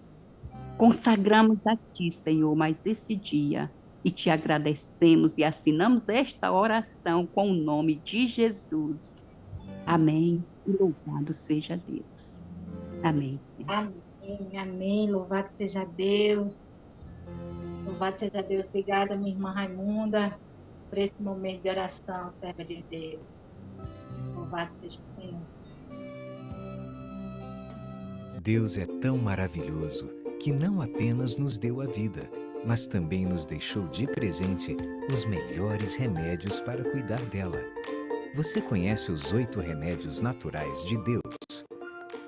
Consagramos a Ti, Senhor, mais esse dia e te agradecemos e assinamos esta oração com o nome de Jesus. Amém. E louvado seja Deus. Amém, Senhor.
Amém, amém. Louvado seja Deus. Louvado seja Deus. Obrigada, minha irmã Raimunda, por esse momento de oração, serva de Deus. Louvado seja o Senhor.
Deus é tão maravilhoso que não apenas nos deu a vida, mas também nos deixou de presente os melhores remédios para cuidar dela. Você conhece os 8 remédios naturais de Deus?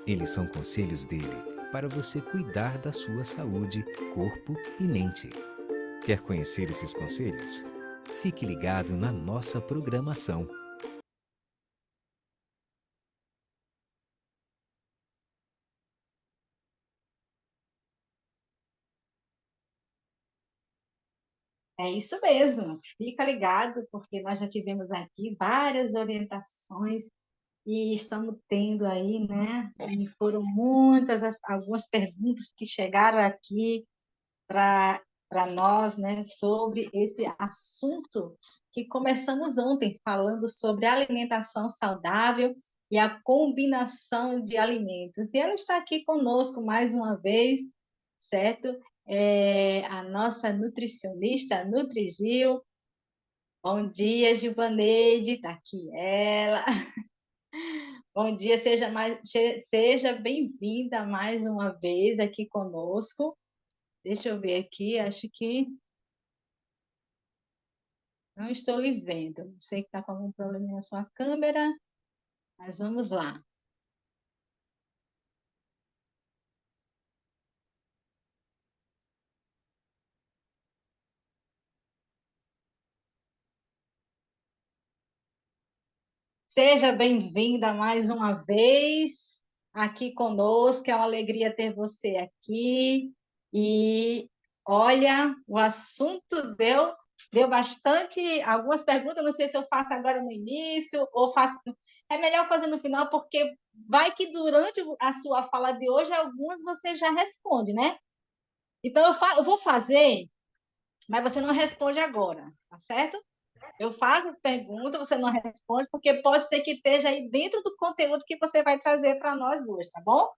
Eles são conselhos dele para você cuidar da sua saúde, corpo e mente. Quer conhecer esses conselhos? Fique ligado na nossa programação.
É isso mesmo. Fica ligado, porque nós já tivemos aqui várias orientações e estamos tendo aí, né? E foram muitas, algumas perguntas que chegaram aqui para nós, né, sobre esse assunto que começamos ontem, falando sobre alimentação saudável e a combinação de alimentos. E ela está aqui conosco mais uma vez, certo? A nossa nutricionista, Nutrigil. Bom dia, Gilvaneide, está aqui ela. Bom dia, seja bem-vinda mais uma vez aqui conosco. Deixa eu ver aqui, acho que Não estou lhe vendo. Não sei que está com algum problema na sua câmera, mas vamos lá. Seja bem-vinda mais uma vez aqui conosco. É uma alegria ter você aqui. E olha, o assunto deu bastante, algumas perguntas. Não sei se eu faço agora no início ou faço. É melhor fazer no final, porque vai que durante a sua fala de hoje, algumas você já responde, né? Então eu vou fazer, mas você não responde agora, tá certo? Eu faço pergunta, você não responde, porque pode ser que esteja aí dentro do conteúdo que você vai trazer para nós hoje, tá bom?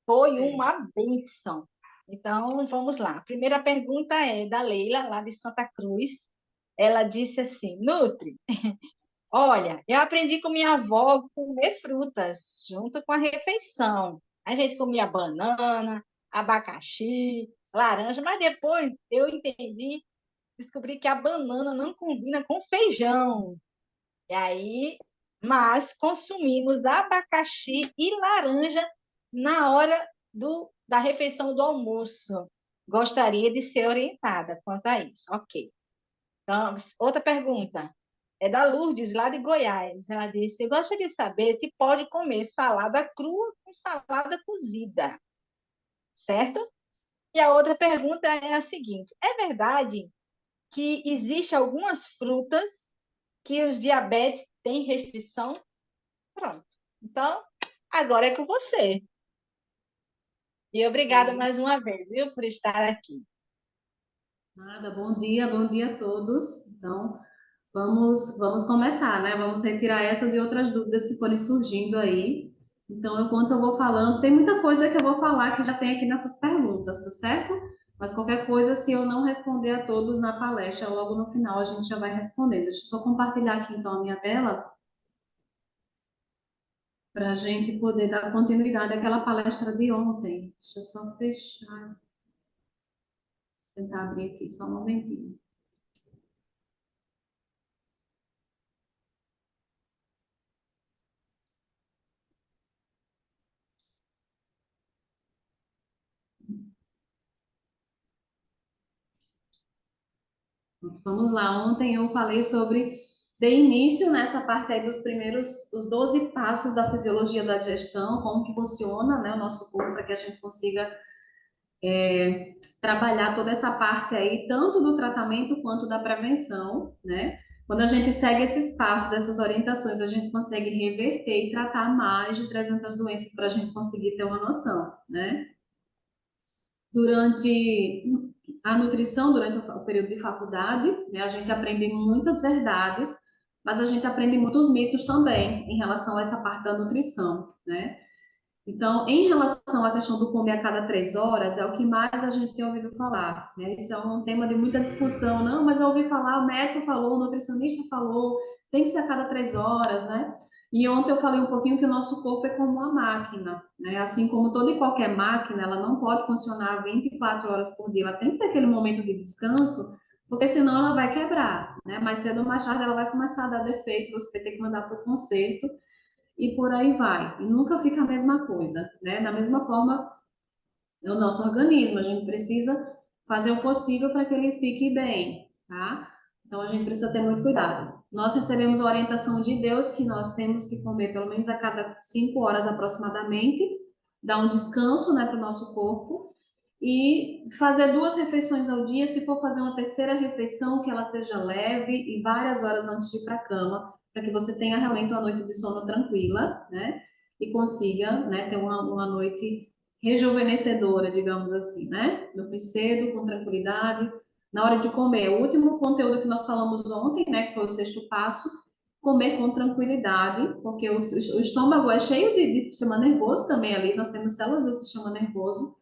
Foi uma bênção. Então, vamos lá. A primeira pergunta é da Leila, lá de Santa Cruz. Ela disse assim: Nutri, olha, eu aprendi com minha avó a comer frutas junto com a refeição. A gente comia banana, abacaxi, laranja, mas depois eu entendi, descobri que a banana não combina com feijão. E aí, mas consumimos abacaxi e laranja na hora da refeição do almoço. Gostaria de ser orientada quanto a isso. Ok. Então, outra pergunta. É da Lourdes, lá de Goiás. Ela disse: eu gostaria de saber se pode comer salada crua com salada cozida, certo? E a outra pergunta é a seguinte: é verdade que existe algumas frutas que os diabetes têm restrição? Pronto. Então, agora é com você. E obrigada mais uma vez, viu, por estar aqui.
Nada, bom dia a todos. Então, vamos começar, né? Vamos retirar essas e outras dúvidas que forem surgindo aí. Então, enquanto eu vou falando, tem muita coisa que eu vou falar que já tem aqui nessas perguntas, tá certo? Mas qualquer coisa, se eu não responder a todos na palestra, logo no final a gente já vai respondendo. Deixa eu só compartilhar aqui então a minha tela para a gente poder dar continuidade àquela palestra de ontem. Deixa eu só fechar. Tentar abrir aqui só um momentinho. Vamos lá, ontem eu falei sobre, de início, nessa parte aí os 12 passos da fisiologia da digestão, como que funciona, né, o nosso corpo, para que a gente consiga trabalhar toda essa parte aí, tanto do tratamento quanto da prevenção, né? Quando a gente segue esses passos, essas orientações, a gente consegue reverter e tratar mais de 300 doenças para a gente conseguir ter uma noção, né? Durante a nutrição, durante o período de faculdade, né, a gente aprende muitas verdades, mas a gente aprende muitos mitos também em relação a essa parte da nutrição, né? Então, em relação à questão do comer a cada 3 horas, é o que mais a gente tem ouvido falar, né? Isso é um tema de muita discussão. Não, mas eu ouvi falar, o médico falou, o nutricionista falou, tem que ser a cada 3 horas, né? E ontem eu falei um pouquinho que o nosso corpo é como uma máquina, né? Assim como toda e qualquer máquina, ela não pode funcionar 24 horas por dia, ela tem que ter aquele momento de descanso, porque senão ela vai quebrar, né? Mais cedo ou mais tarde ela vai começar a dar defeito, você vai ter que mandar para o conserto, e por aí vai. E nunca fica a mesma coisa, né? Da mesma forma, é o nosso organismo, a gente precisa fazer o possível para que ele fique bem, tá? Então, a gente precisa ter muito cuidado. Nós recebemos a orientação de Deus que nós temos que comer pelo menos a cada 5 horas aproximadamente, dar um descanso, né, para o nosso corpo, e fazer 2 refeições ao dia. Se for fazer uma terceira refeição, que ela seja leve e várias horas antes de ir para a cama, para que você tenha realmente uma noite de sono tranquila, né? E consiga, né, ter uma noite rejuvenescedora, digamos assim, né? Dormir cedo, com tranquilidade. Na hora de comer, o último conteúdo que nós falamos ontem, né, que foi o 6º passo, comer com tranquilidade, porque o estômago é cheio de sistema nervoso também ali, nós temos células do sistema nervoso,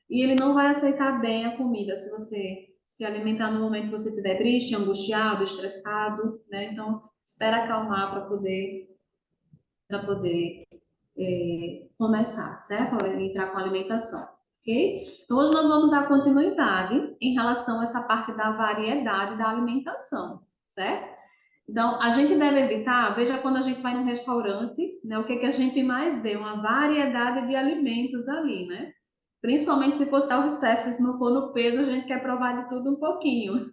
e ele não vai aceitar bem a comida se você se alimentar no momento que você estiver triste, angustiado, estressado, né? Então, espera acalmar para poder começar, certo? Entrar com a alimentação, ok? Então, hoje nós vamos dar continuidade em relação a essa parte da variedade da alimentação, certo? Então, a gente deve evitar, veja quando a gente vai num restaurante, né, o que que a gente mais vê? Uma variedade de alimentos ali, né? Principalmente se for self-service, se não for no peso, a gente quer provar de tudo um pouquinho.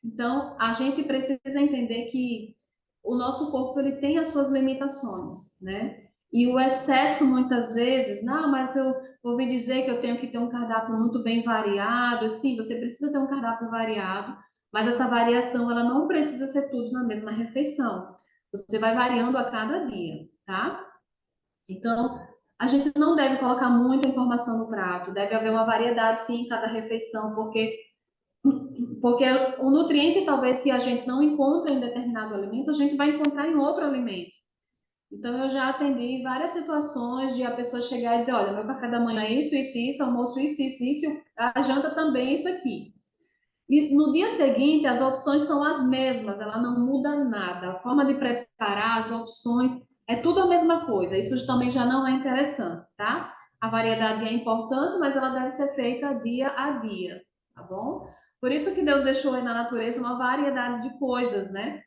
Então, a gente precisa entender que o nosso corpo ele tem as suas limitações, né? E o excesso muitas vezes, não, mas eu ouvi dizer que eu tenho que ter um cardápio muito bem variado. Sim, você precisa ter um cardápio variado, mas essa variação ela não precisa ser tudo na mesma refeição. Você vai variando a cada dia, tá? Então, a gente não deve colocar muita informação no prato, deve haver uma variedade sim em cada refeição, porque o nutriente talvez que a gente não encontra em determinado alimento, a gente vai encontrar em outro alimento. Então, eu já atendi várias situações de a pessoa chegar e dizer, olha, meu café da manhã é isso, almoço isso, a janta também é isso aqui. E no dia seguinte, as opções são as mesmas, ela não muda nada. A forma de preparar, as opções, é tudo a mesma coisa. Isso também já não é interessante, tá? A variedade é importante, mas ela deve ser feita dia a dia, tá bom? Por isso que Deus deixou aí na natureza uma variedade de coisas, né?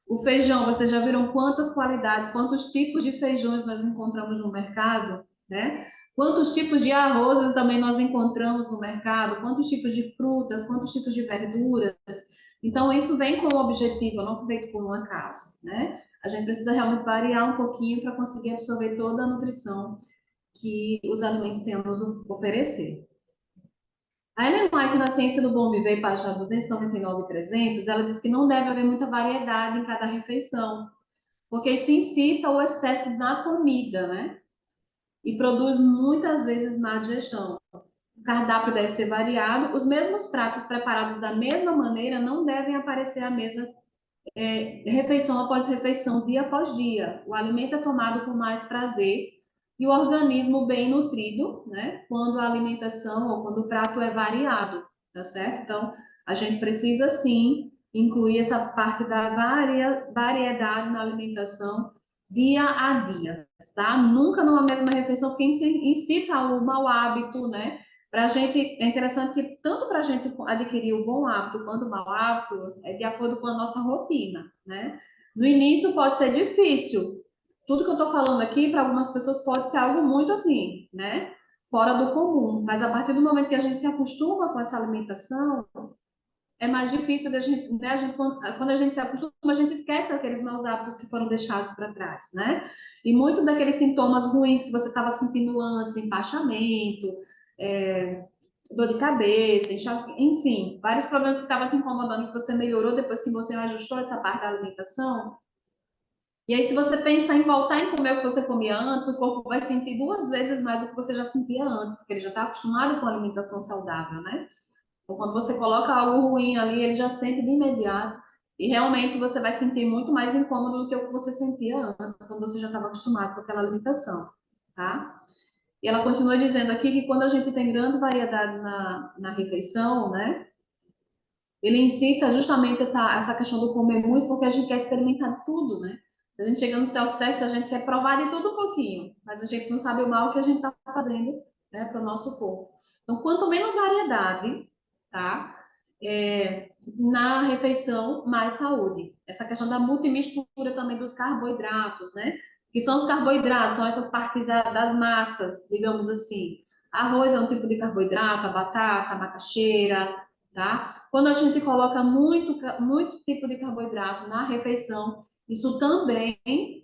O feijão, vocês já viram quantas qualidades, quantos tipos de feijões nós encontramos no mercado, né? Quantos tipos de arrozes também nós encontramos no mercado, quantos tipos de frutas, quantos tipos de verduras. Então, isso vem com o objetivo, não foi feito por um acaso, né? A gente precisa realmente variar um pouquinho para conseguir absorver toda a nutrição que os alimentos têm a nos oferecer. A Ellen White, na Ciência do Bom Viver, página 299 e 300, ela diz que não deve haver muita variedade em cada refeição, porque isso incita o excesso na comida, né? E produz muitas vezes má digestão. O cardápio deve ser variado, os mesmos pratos preparados da mesma maneira não devem aparecer à mesa refeição após refeição, dia após dia. O alimento é tomado com mais prazer e o organismo bem nutrido, né? Quando a alimentação ou quando o prato é variado, tá certo? Então, a gente precisa sim incluir essa parte da variedade na alimentação dia a dia, tá? Nunca numa mesma refeição, porque incita o mau hábito, né? Para a gente, é interessante que tanto para a gente adquirir o bom hábito quanto o mau hábito é de acordo com a nossa rotina, né? No início pode ser difícil. Tudo que eu estou falando aqui, para algumas pessoas pode ser algo muito assim, né? Fora do comum. Mas a partir do momento que a gente se acostuma com essa alimentação, é mais difícil da gente, né? Quando a gente se acostuma, a gente esquece aqueles maus hábitos que foram deixados para trás, né? E muitos daqueles sintomas ruins que você estava sentindo antes, empachamento, dor de cabeça, enfim, vários problemas que estavam te incomodando que você melhorou depois que você ajustou essa parte da alimentação. E aí, se você pensar em voltar em comer o que você comia antes, o corpo vai sentir 2 vezes mais o que você já sentia antes, porque ele já está acostumado com a alimentação saudável, né? Então, quando você coloca algo ruim ali, ele já sente de imediato. E realmente você vai sentir muito mais incômodo do que o que você sentia antes, quando você já estava acostumado com aquela alimentação, tá? E ela continua dizendo aqui que quando a gente tem grande variedade na refeição, né? Ele incita justamente essa questão do comer muito, porque a gente quer experimentar de tudo, né? Se a gente chega no self-service, a gente quer provar de tudo um pouquinho, mas a gente não sabe o mal que a gente está fazendo, né, para o nosso corpo. Então, quanto menos variedade, tá? Na refeição, mais saúde. Essa questão da multimistura também dos carboidratos, né? Que são os carboidratos, são essas partes das massas, digamos assim. Arroz é um tipo de carboidrato, a batata, a macaxeira, tá? Quando a gente coloca muito tipo de carboidrato na refeição, isso também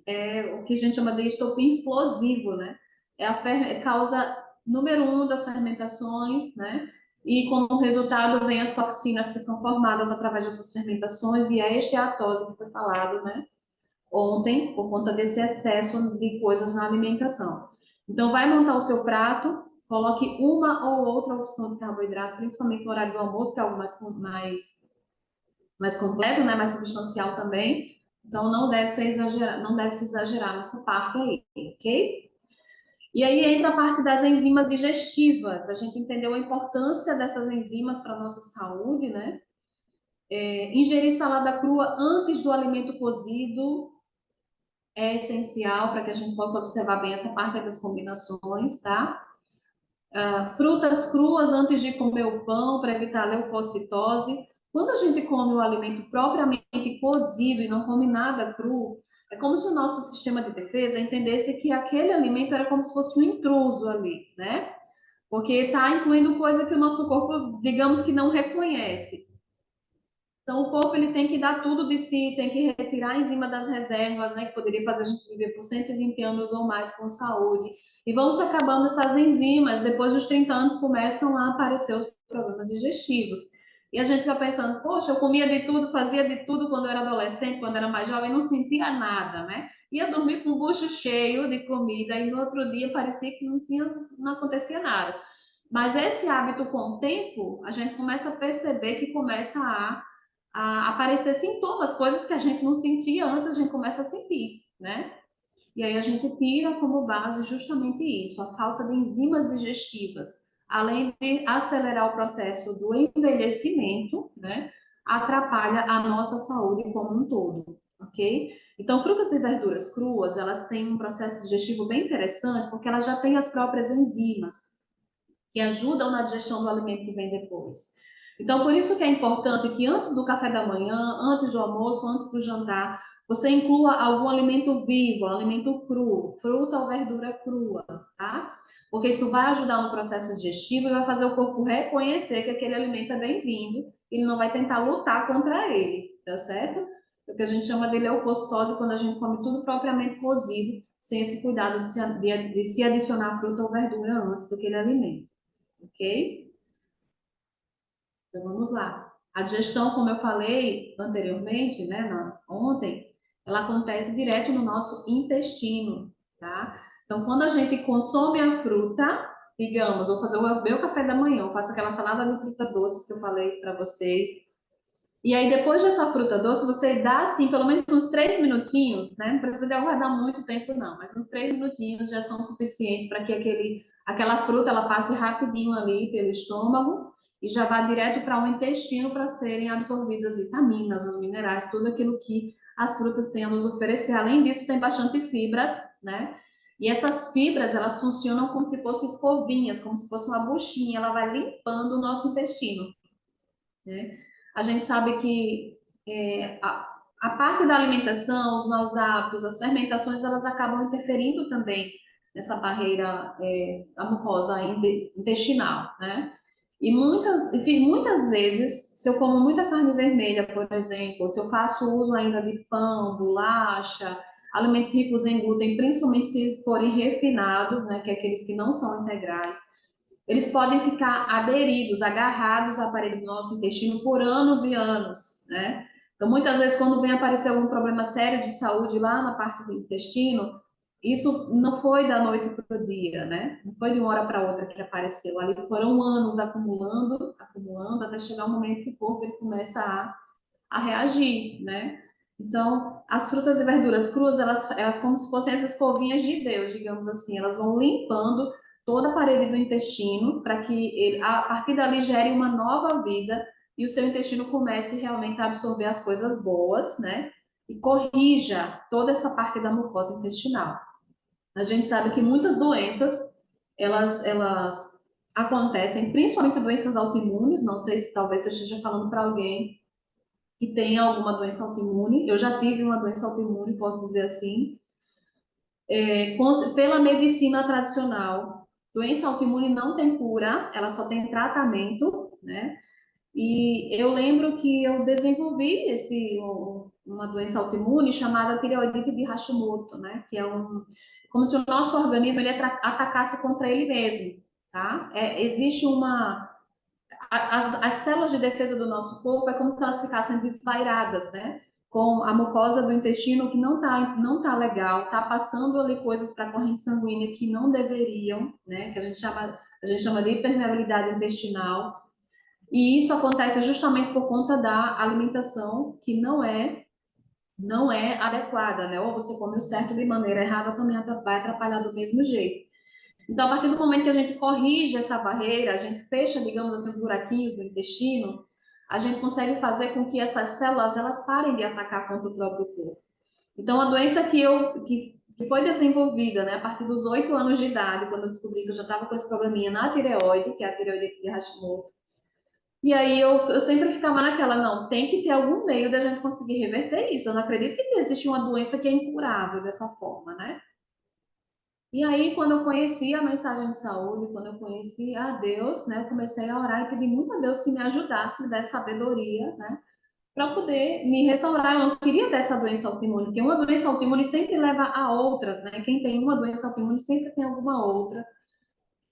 é o que a gente chama de estopim explosivo, né? É causa número 1 das fermentações, né? E como resultado vem as toxinas que são formadas através dessas fermentações e a esteatose que foi falado, né? Ontem, por conta desse excesso de coisas na alimentação. Então, vai montar o seu prato, coloque uma ou outra opção de carboidrato, principalmente no horário do almoço, que é algo mais completo, né? Mais substancial também. Então, não deve se exagerar nessa parte aí, ok? E aí entra a parte das enzimas digestivas. A gente entendeu a importância dessas enzimas para a nossa saúde, né? Ingerir salada crua antes do alimento cozido é essencial para que a gente possa observar bem essa parte das combinações, tá? Frutas cruas antes de comer o pão para evitar a leucocitose. Quando a gente come o alimento propriamente cozido e não come nada cru, é como se o nosso sistema de defesa entendesse que aquele alimento era como se fosse um intruso ali, né? Porque está incluindo coisa que o nosso corpo, digamos que não reconhece. Então, o corpo ele tem que dar tudo de si, tem que retirar a enzima das reservas, né, que poderia fazer a gente viver por 120 anos ou mais com saúde. E vão se acabando essas enzimas, depois dos 30 anos começam a aparecer os problemas digestivos. E a gente fica pensando, poxa, eu comia de tudo, fazia de tudo quando eu era adolescente, quando era mais jovem, não sentia nada, né? Ia dormir com o bucho cheio de comida e no outro dia parecia que não acontecia nada. Mas esse hábito com o tempo, a gente começa a perceber que começa a aparecer sintomas, coisas que a gente não sentia antes, a gente começa a sentir, né? E aí a gente tira como base justamente isso, a falta de enzimas digestivas, além de acelerar o processo do envelhecimento, né? Atrapalha a nossa saúde como um todo, ok? Então, frutas e verduras cruas, elas têm um processo digestivo bem interessante, porque elas já têm as próprias enzimas, que ajudam na digestão do alimento que vem depois. Então, por isso que é importante que antes do café da manhã, antes do almoço, antes do jantar, você inclua algum alimento vivo, alimento cru, fruta ou verdura crua, tá? Porque isso vai ajudar no processo digestivo e vai fazer o corpo reconhecer que aquele alimento é bem-vindo, ele não vai tentar lutar contra ele, tá certo? O que a gente chama de leucocitose quando a gente come tudo propriamente cozido, sem esse cuidado de se adicionar fruta ou verdura antes daquele alimento, ok? Então vamos lá. A digestão, como eu falei anteriormente, né, ontem, ela acontece direto no nosso intestino, tá? Então, quando a gente consome a fruta, digamos, vou fazer o meu café da manhã, eu faço aquela salada de frutas doces que eu falei para vocês. E aí, depois dessa fruta doce, você dá, assim, pelo menos uns 3 minutinhos, né? Não precisa aguardar muito tempo, não, mas uns 3 minutinhos já são suficientes para que aquela fruta ela passe rapidinho ali pelo estômago e já vá direto para o intestino para serem absorvidas as vitaminas, os minerais, tudo aquilo que as frutas têm a nos oferecer. Além disso, tem bastante fibras, né? E essas fibras, elas funcionam como se fossem escovinhas, como se fosse uma buchinha, ela vai limpando o nosso intestino, né? A gente sabe que a parte da alimentação, os maus hábitos, as fermentações, elas acabam interferindo também nessa barreira da mucosa intestinal, né? E muitas vezes, se eu como muita carne vermelha, por exemplo, se eu faço uso ainda de pão, bolacha, alimentos ricos em glúten, principalmente se forem refinados, né, que é aqueles que não são integrais, eles podem ficar aderidos, agarrados à parede do nosso intestino por anos e anos, né? Então, muitas vezes, quando vem aparecer algum problema sério de saúde lá na parte do intestino, isso não foi da noite para o dia, né? Não foi de uma hora para outra que apareceu. Ali foram anos acumulando, até chegar o momento que o corpo ele começa a reagir, né? Então, as frutas e verduras cruas, elas como se fossem essas escovinhas de Deus, digamos assim, elas vão limpando toda a parede do intestino para que ele, a partir dali, gere uma nova vida e o seu intestino comece realmente a absorver as coisas boas, né? E corrija toda essa parte da mucosa intestinal. A gente sabe que muitas doenças, elas acontecem, principalmente doenças autoimunes, não sei se talvez eu esteja falando para alguém que tem alguma doença autoimune, eu já tive uma doença autoimune, posso dizer assim, pela medicina tradicional. Doença autoimune não tem cura, ela só tem tratamento, né? E eu lembro que eu desenvolvi uma doença autoimune chamada tireoidite de Hashimoto, né? Que é como se o nosso organismo ele atacasse contra ele mesmo, tá? Existe as células de defesa do nosso corpo é como se elas ficassem desvairadas, né? Com a mucosa do intestino que não tá legal, tá passando ali coisas para a corrente sanguínea que não deveriam, né? Que a gente chama de hipermeabilidade intestinal. E isso acontece justamente por conta da alimentação que não é adequada, né? Ou você come o certo de maneira errada, também vai atrapalhar do mesmo jeito. Então, a partir do momento que a gente corrige essa barreira, a gente fecha, digamos assim, os buraquinhos do intestino, a gente consegue fazer com que essas células elas parem de atacar contra o próprio corpo. Então, a doença que foi desenvolvida, né, a partir dos 8 anos de idade, quando eu descobri que eu já estava com esse probleminha na tireoide, que é a tireoidite de Hashimoto, E aí eu sempre ficava naquela, não, tem que ter algum meio da gente conseguir reverter isso. Eu não acredito que existe uma doença que é incurável dessa forma, né? E aí, quando eu conheci a mensagem de saúde, quando eu conheci a Deus, né, eu comecei a orar e pedir muito a Deus que me ajudasse, me desse sabedoria, né, para poder me restaurar. Eu não queria ter essa doença autoimune, porque uma doença autoimune sempre leva a outras, né? Quem tem uma doença autoimune sempre tem alguma outra.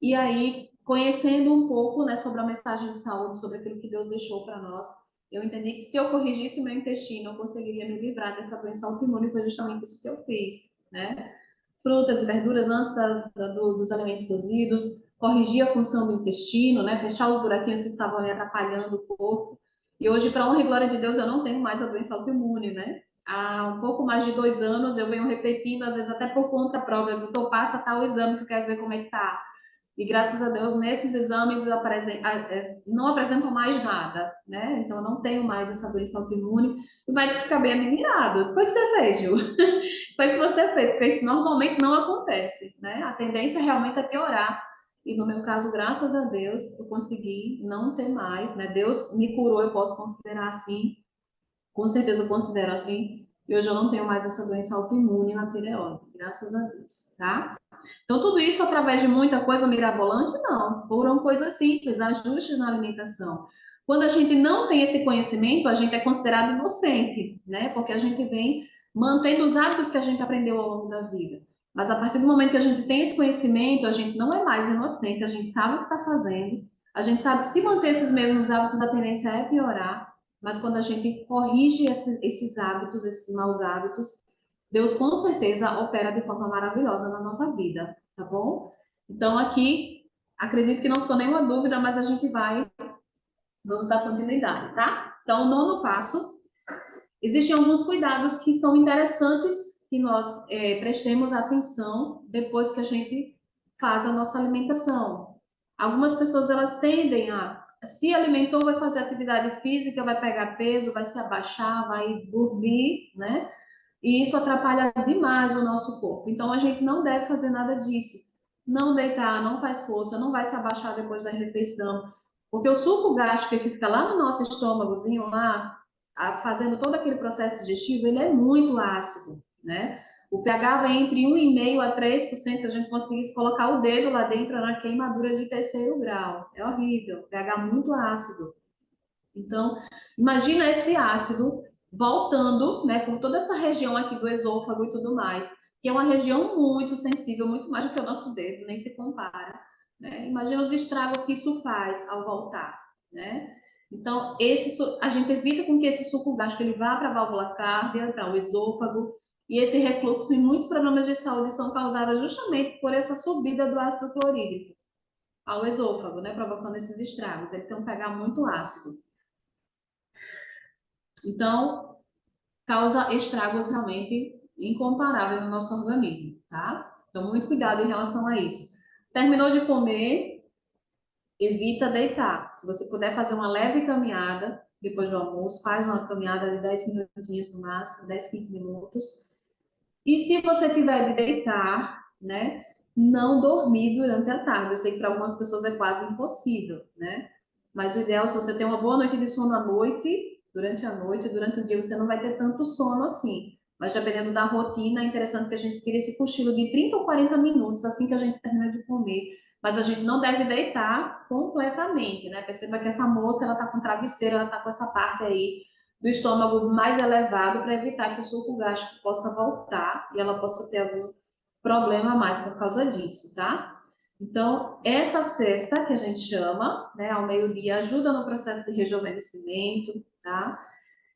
E aí, conhecendo um pouco, né, sobre a mensagem de saúde, sobre aquilo que Deus deixou para nós, eu entendi que se eu corrigisse o meu intestino, eu conseguiria me livrar dessa doença autoimune, e foi justamente isso que eu fiz, né? Frutas e verduras antes dos alimentos cozidos, corrigir a função do intestino, né? Fechar os buraquinhos que estavam ali atrapalhando o corpo. E hoje, para honra e glória de Deus, eu não tenho mais a doença autoimune, né? Há um pouco mais de 2 anos eu venho repetindo, às vezes até por conta própria, doutor, passa tal exame que eu quero ver como é que tá. E graças a Deus, nesses exames não apresentam mais nada, né? Então, eu não tenho mais essa doença autoimune. E o médico fica bem admirado. O que foi que você fez, Ju? Foi o que você fez, porque isso normalmente não acontece, né? A tendência realmente é piorar. E no meu caso, graças a Deus, eu consegui não ter mais, né? Deus me curou, eu posso considerar assim, com certeza eu considero assim. E hoje eu não tenho mais essa doença autoimune na tireoide, graças a Deus, tá? Então, tudo isso através de muita coisa mirabolante? Não, foram coisas simples, ajustes na alimentação. Quando a gente não tem esse conhecimento, a gente é considerado inocente, né? Porque a gente vem mantendo os hábitos que a gente aprendeu ao longo da vida. Mas a partir do momento que a gente tem esse conhecimento, a gente não é mais inocente, a gente sabe o que está fazendo, a gente sabe que se manter esses mesmos hábitos, a tendência é piorar, mas quando a gente corrige esses hábitos, esses maus hábitos, Deus com certeza opera de forma maravilhosa na nossa vida, tá bom? Então aqui, acredito que não ficou nenhuma dúvida, mas a gente vamos dar continuidade, tá? Então, o nono passo, existem alguns cuidados que são interessantes que nós prestemos atenção depois que a gente faz a nossa alimentação. Algumas pessoas, elas tendem a, se alimentou, vai fazer atividade física, vai pegar peso, vai se abaixar, vai dormir, né? E isso atrapalha demais o nosso corpo. Então, a gente não deve fazer nada disso. Não deitar, não faz força, não vai se abaixar depois da refeição. Porque o suco gástrico que fica lá no nosso estômagozinho, lá, fazendo todo aquele processo digestivo, ele é muito ácido, né? O pH vai entre 1,5% a 3%, se a gente conseguisse colocar o dedo lá dentro na queimadura de 3º grau. É horrível, pH muito ácido. Então, imagina esse ácido voltando, né, por toda essa região aqui do esôfago e tudo mais, que é uma região muito sensível, muito mais do que o nosso dedo, nem se compara, né? Imagina os estragos que isso faz ao voltar, né? Então, a gente evita com que esse suco gástrico ele vá para a válvula cárdia, para o esôfago, e esse refluxo e muitos problemas de saúde são causados justamente por essa subida do ácido clorídrico ao esôfago, né, provocando esses estragos. Ele tem um pH muito ácido. Então, causa estragos realmente incomparáveis no nosso organismo, tá? Então, muito cuidado em relação a isso. Terminou de comer, evita deitar. Se você puder fazer uma leve caminhada depois do almoço, faz uma caminhada de 10 minutinhos no máximo, 10, 15 minutos. E se você tiver de deitar, né, não dormir durante a tarde. Eu sei que para algumas pessoas é quase impossível, né? Mas o ideal, se você tem uma boa noite de sono à noite, durante a noite, durante o dia, você não vai ter tanto sono assim. Mas dependendo da rotina, é interessante que a gente tire esse cochilo de 30 ou 40 minutos assim que a gente termina de comer. Mas a gente não deve deitar completamente, né? Perceba que essa moça, ela tá com travesseiro, ela tá com essa parte aí do estômago mais elevado para evitar que o suco gástrico possa voltar e ela possa ter algum problema a mais por causa disso, tá? Então, essa cesta que a gente chama, né, ao meio-dia, ajuda no processo de rejuvenescimento, tá?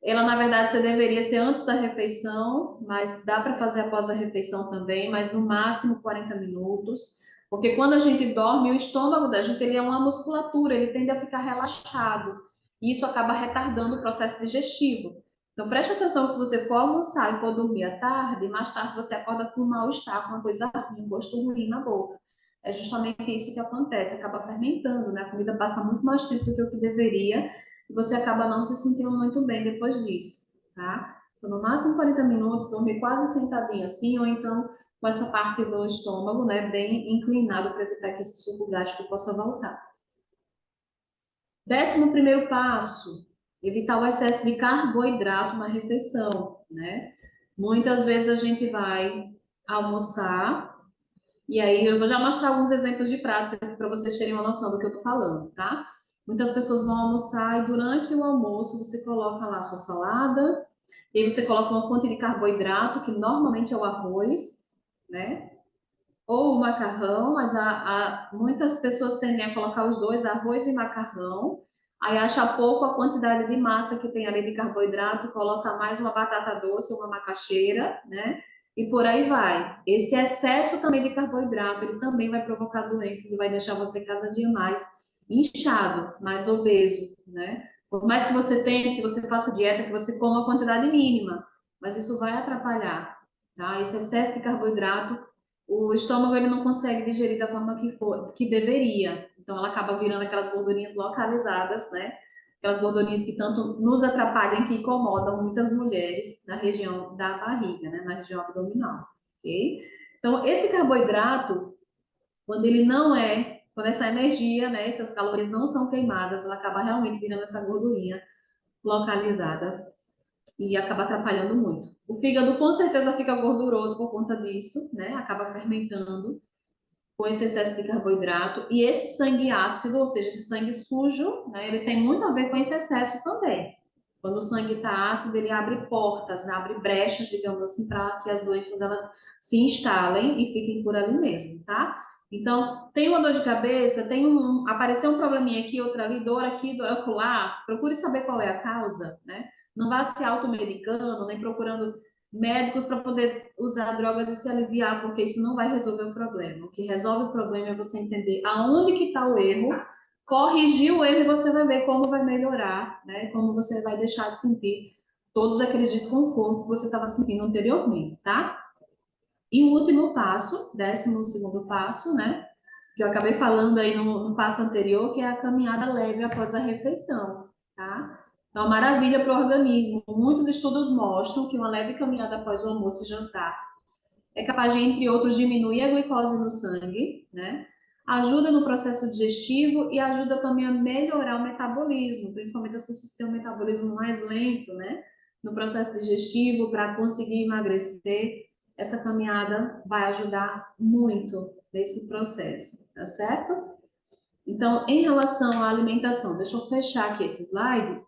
Ela, na verdade, você deveria ser antes da refeição, mas dá para fazer após a refeição também, mas no máximo 40 minutos, porque quando a gente dorme, o estômago da gente ele é uma musculatura, ele tende a ficar relaxado, e isso acaba retardando o processo digestivo. Então, preste atenção que se você for almoçar e for dormir à tarde, mais tarde você acorda com um mal-estar, com uma coisa ruim, um gosto ruim na boca. É justamente isso que acontece, acaba fermentando, né? A comida passa muito mais tempo do que o que deveria, e você acaba não se sentindo muito bem depois disso, tá? Então, no máximo 40 minutos, dormir quase sentadinho assim, ou então com essa parte do estômago, né, bem inclinado para evitar que esse suco gástrico possa voltar. 11º passo, evitar o excesso de carboidrato na refeição, né? Muitas vezes a gente vai almoçar, e aí eu vou já mostrar alguns exemplos de pratos para vocês terem uma noção do que eu tô falando, tá? Muitas pessoas vão almoçar e durante o almoço você coloca lá a sua salada, e aí você coloca uma fonte de carboidrato, que normalmente é o arroz, né? Ou o macarrão, mas muitas pessoas tendem a colocar os dois, arroz e macarrão, aí acha pouco a quantidade de massa que tem ali de carboidrato, coloca mais uma batata doce, uma macaxeira, né? E por aí vai. Esse excesso também de carboidrato, ele também vai provocar doenças e vai deixar você cada dia mais inchado, mais obeso, né? Por mais que você tenha, que você faça dieta, que você coma a quantidade mínima, mas isso vai atrapalhar, tá? Esse excesso de carboidrato, o estômago ele não consegue digerir da forma que deveria. Então ela acaba virando aquelas gordurinhas localizadas, né? Aquelas gordurinhas que tanto nos atrapalham, que incomodam muitas mulheres na região da barriga, né? Na região abdominal, ok? Então esse carboidrato, quando ele não é, quando essa energia, né? Essas calorias não são queimadas, ela acaba realmente virando essa gordurinha localizada e acaba atrapalhando muito. O fígado com certeza fica gorduroso por conta disso, né? Acaba fermentando com esse excesso de carboidrato. E esse sangue ácido, ou seja, esse sangue sujo, né? Ele tem muito a ver com esse excesso também. Quando o sangue está ácido, ele abre portas, né? Abre brechas, digamos assim, para que as doenças elas se instalem e fiquem por ali mesmo, tá? Então, tem uma dor de cabeça, apareceu um probleminha aqui, outra ali, dor aqui, dor acolá, procure saber qual é a causa, né? Não vá se automedicando, nem procurando médicos para poder usar drogas e se aliviar, porque isso não vai resolver o problema. O que resolve o problema é você entender aonde que está o erro, corrigir o erro e você vai ver como vai melhorar, né? Como você vai deixar de sentir todos aqueles desconfortos que você estava sentindo anteriormente, tá? E o último passo, 12º passo, né? Que eu acabei falando aí no passo anterior, que é a caminhada leve após a refeição, tá? Então, uma maravilha para o organismo. Muitos estudos mostram que uma leve caminhada após o almoço e jantar é capaz de, entre outros, diminuir a glicose no sangue, né? Ajuda no processo digestivo e ajuda também a melhorar o metabolismo, principalmente as pessoas que têm um metabolismo mais lento, né? No processo digestivo, para conseguir emagrecer. Essa caminhada vai ajudar muito nesse processo, tá certo? Então, em relação à alimentação, deixa eu fechar aqui esse slide.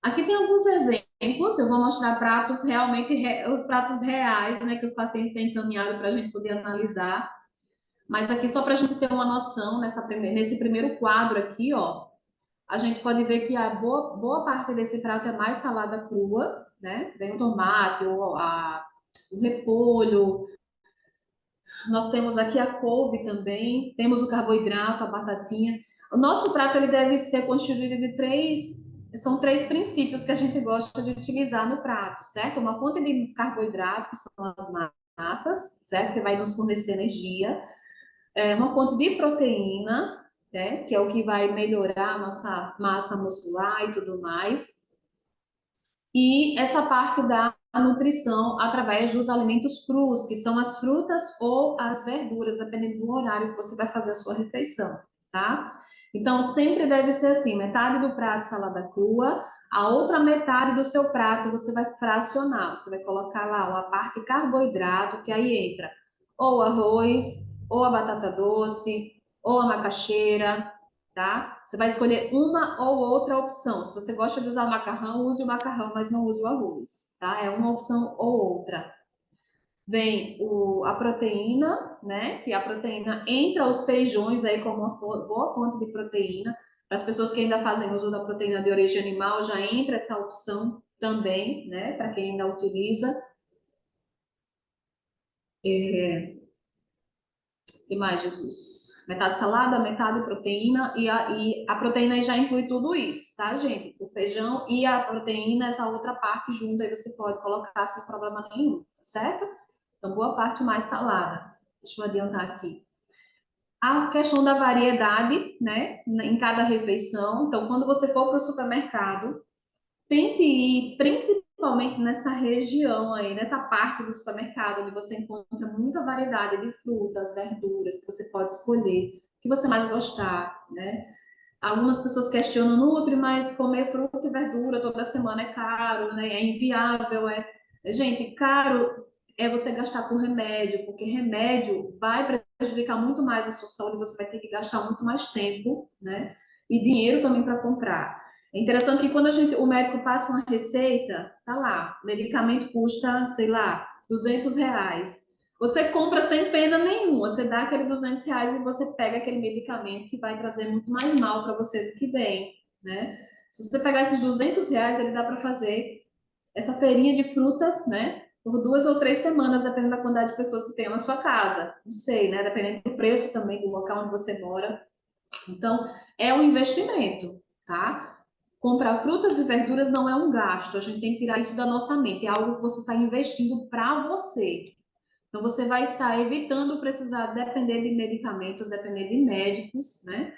Aqui tem alguns exemplos, eu vou mostrar pratos realmente, os pratos reais, né, que os pacientes têm encaminhado para a gente poder analisar. Mas aqui, só para a gente ter uma noção, nesse primeiro quadro aqui, ó, a gente pode ver que a boa parte desse prato é mais salada crua, né? Vem o tomate, o repolho. Nós temos aqui a couve também, temos o carboidrato, a batatinha. O nosso prato ele deve ser constituído de são 3 princípios que a gente gosta de utilizar no prato, certo? Uma fonte de carboidrato, que são as massas, certo? Que vai nos fornecer energia. Uma fonte de proteínas, né? Que é o que vai melhorar a nossa massa muscular e tudo mais. E essa parte da nutrição através dos alimentos crus, que são as frutas ou as verduras, dependendo do horário que você vai fazer a sua refeição, tá? Então, sempre deve ser assim, metade do prato salada crua, a outra metade do seu prato você vai fracionar, você vai colocar lá uma parte carboidrato, que aí entra ou arroz, ou a batata doce, ou a macaxeira, tá? Você vai escolher uma ou outra opção. Se você gosta de usar o macarrão, use o macarrão, mas não use o arroz, tá? É uma opção ou outra. Vem a proteína, né? Que a proteína entra os feijões aí como uma boa fonte de proteína. Para as pessoas que ainda fazem uso da proteína de origem animal, já entra essa opção também, né? Para quem ainda utiliza. Que mais, Jesus? Metade salada, metade proteína, e a proteína já inclui tudo isso, tá, gente? O feijão e a proteína, essa outra parte junto, aí você pode colocar sem problema nenhum, tá certo? Então, boa parte mais salada. Deixa eu adiantar aqui. A questão da variedade, né, em cada refeição. Então, quando você for para o supermercado, tente ir principalmente nessa região aí, nessa parte do supermercado, onde você encontra muita variedade de frutas, verduras, que você pode escolher, o que você mais gostar, né? Algumas pessoas questionam, Nutri, mas comer fruta e verdura toda semana é caro, né? É inviável, é... Gente, caro é você gastar com remédio, porque remédio vai prejudicar muito mais a sua saúde, você vai ter que gastar muito mais tempo, né? E dinheiro também para comprar. É interessante que quando o médico passa uma receita, tá lá, o medicamento custa, sei lá, R$ 200. Você compra sem pena nenhuma, você dá aquele R$ 200 e você pega aquele medicamento que vai trazer muito mais mal para você do que bem, né? Se você pegar esses R$ 200, ele dá para fazer essa feirinha de frutas, né? Por 2 ou 3 semanas, dependendo da quantidade de pessoas que tem na sua casa. Não sei, né? Dependendo do preço também do local onde você mora. Então, é um investimento, tá? Comprar frutas e verduras não é um gasto, a gente tem que tirar isso da nossa mente, é algo que você está investindo para você. Então, você vai estar evitando precisar depender de medicamentos, depender de médicos, né?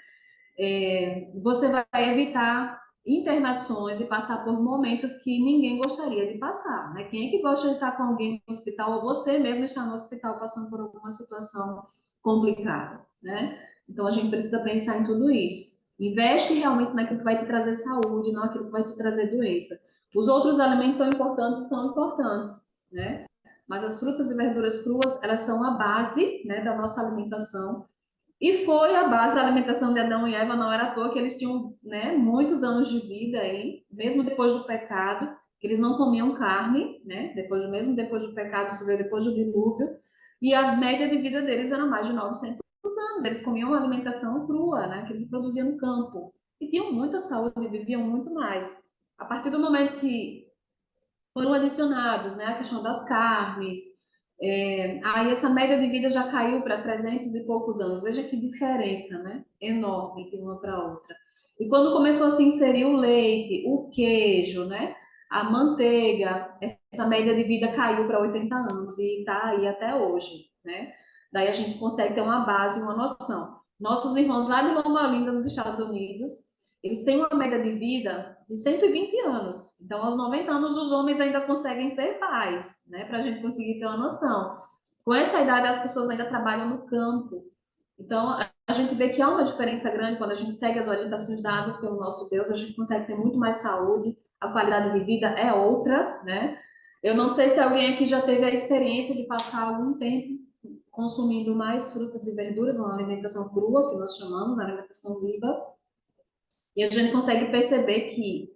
Você vai evitar internações e passar por momentos que ninguém gostaria de passar, né? Quem é que gosta de estar com alguém no hospital ou você mesmo está no hospital passando por alguma situação complicada, né? Então a gente precisa pensar em tudo isso. Investe realmente naquilo que vai te trazer saúde, não aquilo que vai te trazer doença. Os outros alimentos são importantes, né? Mas as frutas e verduras cruas, elas são a base, né, da nossa alimentação e foi a base da alimentação de Adão e Eva, não era à toa que eles tinham, né, muitos anos de vida aí, mesmo depois do pecado, que eles não comiam carne, né, mesmo depois do pecado, isso veio depois do dilúvio, e a média de vida deles era mais de 900 anos. Eles comiam uma alimentação crua, né, que eles produziam no campo, e tinham muita saúde, viviam muito mais. A partir do momento que foram adicionados, né, a questão das carnes, aí essa média de vida já caiu para 300 e poucos anos. Veja que diferença, né, enorme de uma para outra. E quando começou a se inserir o leite, o queijo, né, a manteiga, essa média de vida caiu para 80 anos e está aí até hoje, né? Daí a gente consegue ter uma base, uma noção. Nossos irmãos lá de Loma Linda, nos Estados Unidos, eles têm uma média de vida de 120 anos. Então, aos 90 anos, os homens ainda conseguem ser pais, né? Para a gente conseguir ter uma noção. Com essa idade, as pessoas ainda trabalham no campo. Então, a gente vê que há uma diferença grande quando a gente segue as orientações dadas pelo nosso Deus, a gente consegue ter muito mais saúde, a qualidade de vida é outra, né? Eu não sei se alguém aqui já teve a experiência de passar algum tempo consumindo mais frutas e verduras, uma alimentação crua, que nós chamamos, alimentação viva, e a gente consegue perceber que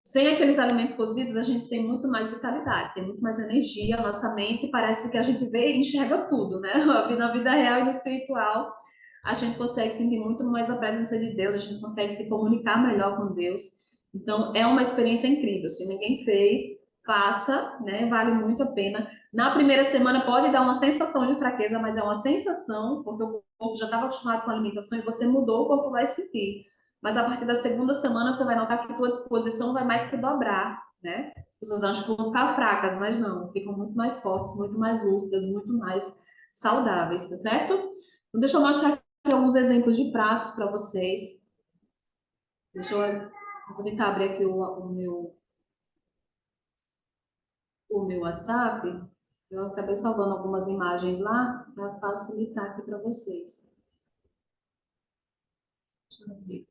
sem aqueles alimentos cozidos, a gente tem muito mais vitalidade, tem muito mais energia, a nossa mente parece que a gente vê e enxerga tudo, né? Na vida real e no espiritual, a gente consegue sentir muito mais a presença de Deus, a gente consegue se comunicar melhor com Deus. Então, é uma experiência incrível. Se ninguém fez, faça, né? Vale muito a pena. Na primeira semana pode dar uma sensação de fraqueza, mas é uma sensação, porque o corpo já estava acostumado com a alimentação e você mudou, o corpo vai sentir. Mas a partir da segunda semana você vai notar que a tua disposição vai mais que dobrar, né? As pessoas acham que vão ficar fracas, mas não, ficam muito mais fortes, muito mais lúcidas, muito mais saudáveis, tá certo? Então, deixa eu mostrar aqui alguns exemplos de pratos para vocês. Vou tentar abrir aqui o meu WhatsApp. Eu acabei salvando algumas imagens lá para facilitar aqui para vocês. Deixa eu ver aqui.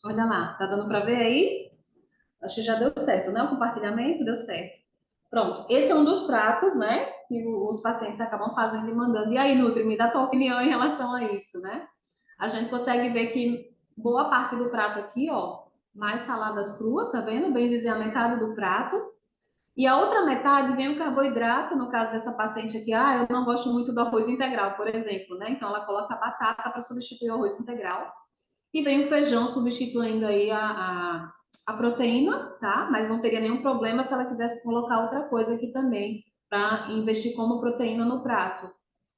Olha lá, tá dando para ver aí? Acho que já deu certo, né? O compartilhamento deu certo. Pronto, esse é um dos pratos, né? Que os pacientes acabam fazendo e mandando. E aí, Nutri, me dá tua opinião em relação a isso, né? A gente consegue ver que boa parte do prato aqui, ó, mais saladas cruas, tá vendo? Bem dizer, a metade do prato. E a outra metade vem o carboidrato, no caso dessa paciente aqui, eu não gosto muito do arroz integral, por exemplo, né? Então ela coloca a batata para substituir o arroz integral. E vem o feijão substituindo aí a proteína, tá? Mas não teria nenhum problema se ela quisesse colocar outra coisa aqui também, para investir como proteína no prato.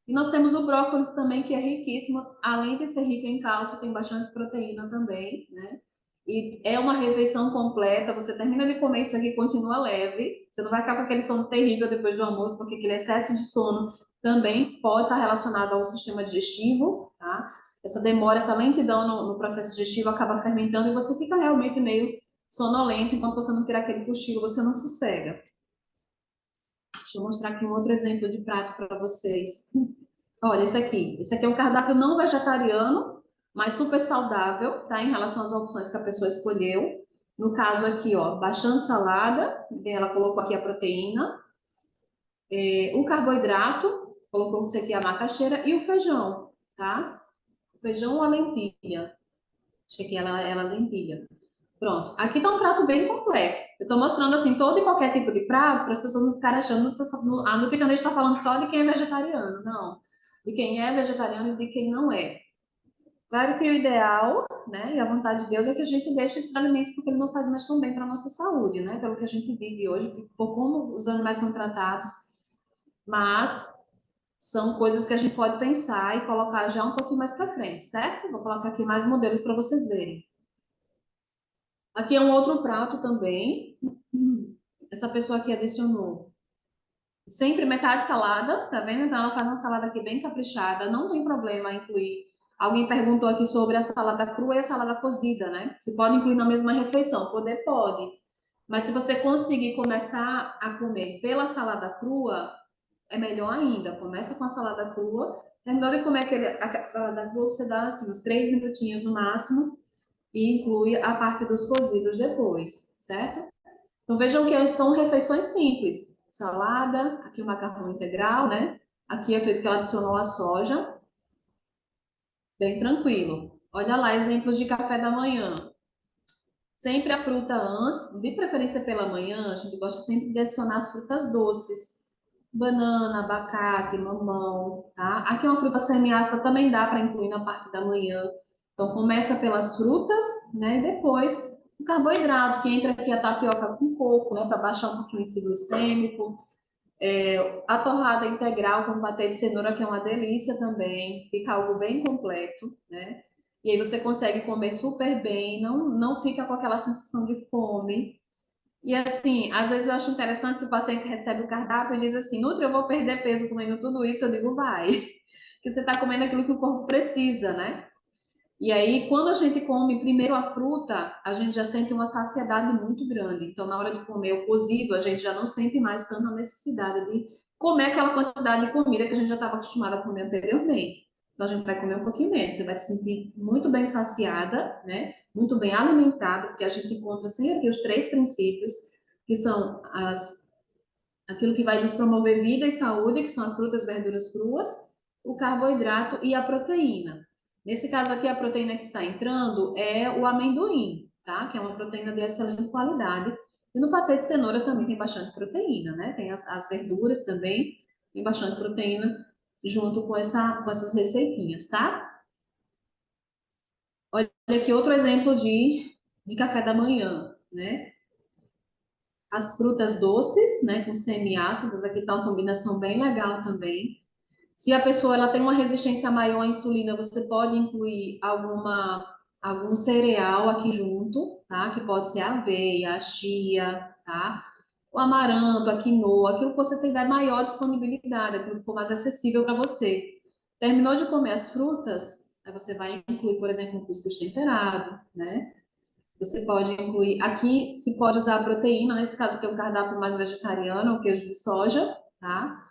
E nós temos o brócolis também, que é riquíssimo, além de ser rico em cálcio, tem bastante proteína também, né? E é uma refeição completa, você termina de comer isso aqui e continua leve, você não vai ficar com aquele sono terrível depois do almoço, porque aquele excesso de sono também pode estar relacionado ao sistema digestivo, tá? Essa demora, essa lentidão no processo digestivo acaba fermentando e você fica realmente meio sonolento, enquanto você não tira aquele cochilo, você não sossega. Deixa eu mostrar aqui um outro exemplo de prato para vocês. Olha, esse aqui. Esse aqui é um cardápio não vegetariano, mas super saudável, tá? Em relação às opções que a pessoa escolheu. No caso aqui, ó, bastante salada, ela colocou aqui a proteína, o carboidrato, colocou isso aqui a macaxeira e o feijão, tá? O feijão ou a lentilha. Acho que aqui ela é lentilha. Pronto. Aqui está um prato bem completo. Eu estou mostrando assim todo e qualquer tipo de prato para as pessoas não ficarem achando que a nutricionista está falando só de quem é vegetariano. Não. De quem é vegetariano e de quem não é. Claro que o ideal, né, e a vontade de Deus é que a gente deixe esses alimentos porque ele não faz mais tão bem para a nossa saúde, né? Pelo que a gente vive hoje, por como os animais são tratados. Mas são coisas que a gente pode pensar e colocar já um pouquinho mais para frente, certo? Vou colocar aqui mais modelos para vocês verem. Aqui é um outro prato também. Essa pessoa aqui adicionou sempre metade salada, tá vendo? Então ela faz uma salada aqui bem caprichada, não tem problema incluir. Alguém perguntou aqui sobre a salada crua e a salada cozida, né? Se pode incluir na mesma refeição? Poder pode. Mas se você conseguir começar a comer pela salada crua, é melhor ainda. Começa com a salada crua. Terminou de comer a salada crua, você dá assim, uns 3 minutinhos no máximo e inclui a parte dos cozidos depois, certo? Então vejam que são refeições simples. Salada, aqui o macarrão integral, né? Aqui eu acredito que ela adicionou a soja. Bem tranquilo. Olha lá, exemplos de café da manhã. Sempre a fruta antes, de preferência pela manhã, a gente gosta sempre de adicionar as frutas doces. Banana, abacate, mamão, tá? Aqui é uma fruta semiácida, também dá para incluir na parte da manhã. Então, começa pelas frutas, né? E depois o carboidrato, que entra aqui a tapioca com coco, né? Para baixar um pouquinho o índice glicêmico. A torrada integral com patê de cenoura, que é uma delícia também. Fica algo bem completo, né? E aí você consegue comer super bem, não fica com aquela sensação de fome. E assim, às vezes eu acho interessante que o paciente recebe o cardápio e diz assim, Nutri, eu vou perder peso comendo tudo isso. Eu digo, vai. Porque você está comendo aquilo que o corpo precisa, né? E aí, quando a gente come primeiro a fruta, a gente já sente uma saciedade muito grande. Então, na hora de comer o cozido, a gente já não sente mais tanta necessidade de comer aquela quantidade de comida que a gente já estava acostumado a comer anteriormente. Então, a gente vai comer um pouquinho menos. Você vai se sentir muito bem saciada, né? Muito bem alimentada, porque a gente encontra sempre aqui os 3 princípios, que são aquilo que vai nos promover vida e saúde, que são as frutas, verduras cruas, o carboidrato e a proteína. Nesse caso aqui, a proteína que está entrando é o amendoim, tá? Que é uma proteína de excelente qualidade. E no patê de cenoura também tem bastante proteína, né? Tem as verduras também, tem bastante proteína junto com essas receitinhas, tá? Olha aqui outro exemplo de café da manhã, né? As frutas doces, né, com semiácidas, aqui está uma combinação bem legal também. Se a pessoa ela tem uma resistência maior à insulina, você pode incluir algum cereal aqui junto, tá? Que pode ser a aveia, a chia, tá? O amaranto, a quinoa, aquilo que você tem maior disponibilidade, aquilo que for mais acessível para você. Terminou de comer as frutas, aí você vai incluir, por exemplo, um cuscuz temperado, né? Você pode incluir, aqui se pode usar a proteína, nesse caso aqui é um cardápio mais vegetariano, o queijo de soja, tá?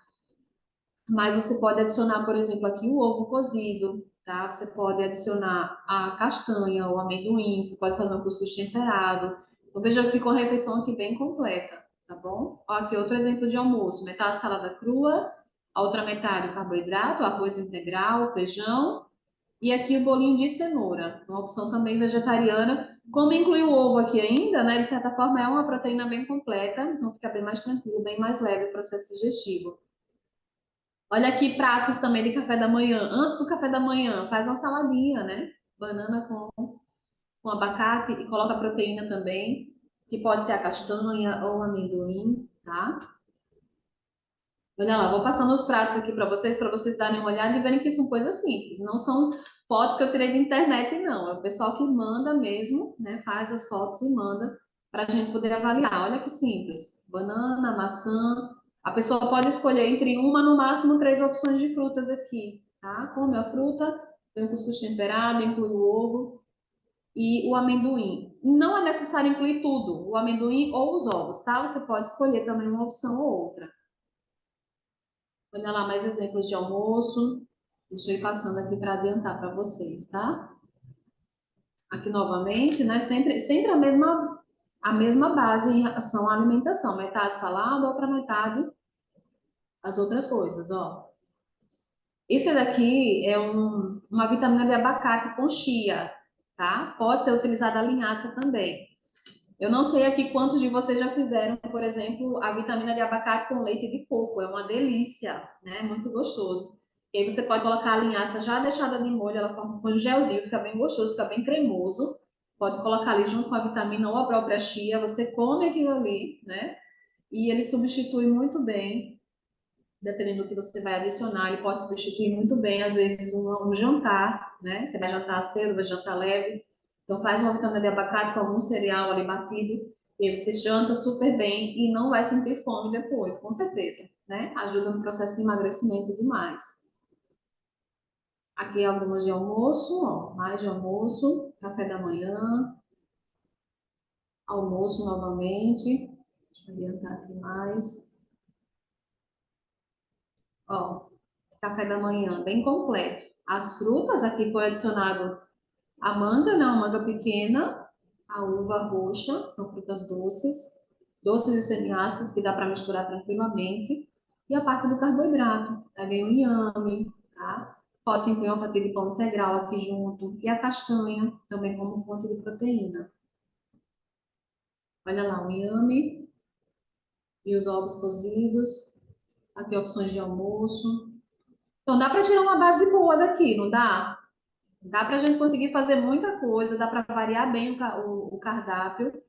Mas você pode adicionar, por exemplo, aqui o ovo cozido, tá? Você pode adicionar a castanha, o amendoim, você pode fazer um cuscuz temperado. Então, veja que ficou uma refeição aqui bem completa, tá bom? Ó, aqui outro exemplo de almoço, metade salada crua, a outra metade carboidrato, arroz integral, feijão, e aqui o bolinho de cenoura, uma opção também vegetariana. Como inclui o ovo aqui ainda, né? De certa forma é uma proteína bem completa, então fica bem mais tranquilo, bem mais leve o processo digestivo. Olha aqui pratos também de café da manhã. Antes do café da manhã, faz uma saladinha, né? Banana com abacate e coloca proteína também, que pode ser a castanha ou amendoim, tá? Olha lá, vou passando os pratos aqui para vocês darem uma olhada e verem que são coisas simples. Não são fotos que eu tirei da internet, não. É o pessoal que manda mesmo, né? Faz as fotos e manda para a gente poder avaliar. Olha que simples. Banana, maçã. A pessoa pode escolher entre uma, no máximo, 3 opções de frutas aqui, tá? Come a fruta, tem o cuscuz temperado, inclui o ovo. e o amendoim. Não é necessário incluir tudo, o amendoim ou os ovos, tá? Você pode escolher também uma opção ou outra. Olha lá mais exemplos de almoço. Deixa eu ir passando aqui para adiantar para vocês, tá? Aqui novamente, né? Sempre a mesma base em relação à alimentação. Metade salada, outra metade as outras coisas, ó. Esse daqui é uma vitamina de abacate com chia, tá? Pode ser utilizada a linhaça também. Eu não sei aqui quantos de vocês já fizeram, por exemplo, a vitamina de abacate com leite de coco. É uma delícia, né? Muito gostoso. E aí você pode colocar a linhaça já deixada de molho, ela forma um gelzinho, fica bem gostoso, fica bem cremoso. Pode colocar ali junto com a vitamina ou a própria chia, você come aquilo ali, né? E ele substitui muito bem, dependendo do que você vai adicionar, ele pode substituir muito bem, às vezes, um jantar, né? Você vai jantar cedo, vai jantar leve. Então, faz uma vitamina de abacate com algum cereal ali batido, e aí você janta super bem e não vai sentir fome depois, com certeza, né? Ajuda no processo de emagrecimento e tudo mais. Aqui algumas de almoço, ó, mais de almoço, café da manhã, almoço novamente. Deixa eu adiantar aqui mais. Ó, café da manhã bem completo. As frutas, aqui foi adicionado a manga, né, uma manga pequena, a uva roxa, são frutas doces, doces e semiácidas que dá para misturar tranquilamente. E a parte do carboidrato, aí vem o inhame, tá? Posso incluir uma fatia de pão integral aqui junto, e a castanha, também como fonte de proteína. Olha lá, o inhame e os ovos cozidos. Aqui opções de almoço. Então, dá para tirar uma base boa daqui, não dá? Dá para a gente conseguir fazer muita coisa, dá para variar bem o cardápio.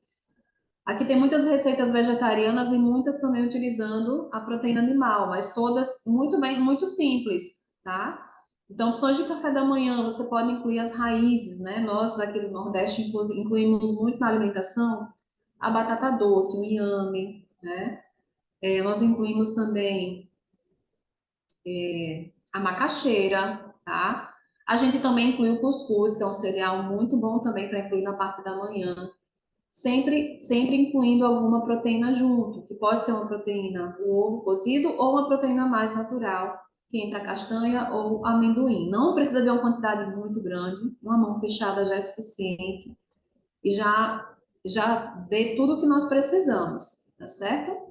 Aqui tem muitas receitas vegetarianas e muitas também utilizando a proteína animal, mas todas muito bem, muito simples, tá? Então, opções de café da manhã, você pode incluir as raízes, né? Nós aqui do Nordeste incluímos muito na alimentação a batata doce, o inhame, né? Nós incluímos também a macaxeira, tá? A gente também inclui o cuscuz, que é um cereal muito bom também para incluir na parte da manhã. Sempre incluindo alguma proteína junto, que pode ser uma proteína, o ovo cozido, ou uma proteína mais natural, que entra a castanha ou amendoim. Não precisa de uma quantidade muito grande, uma mão fechada já é suficiente, e já dê tudo o que nós precisamos, tá certo?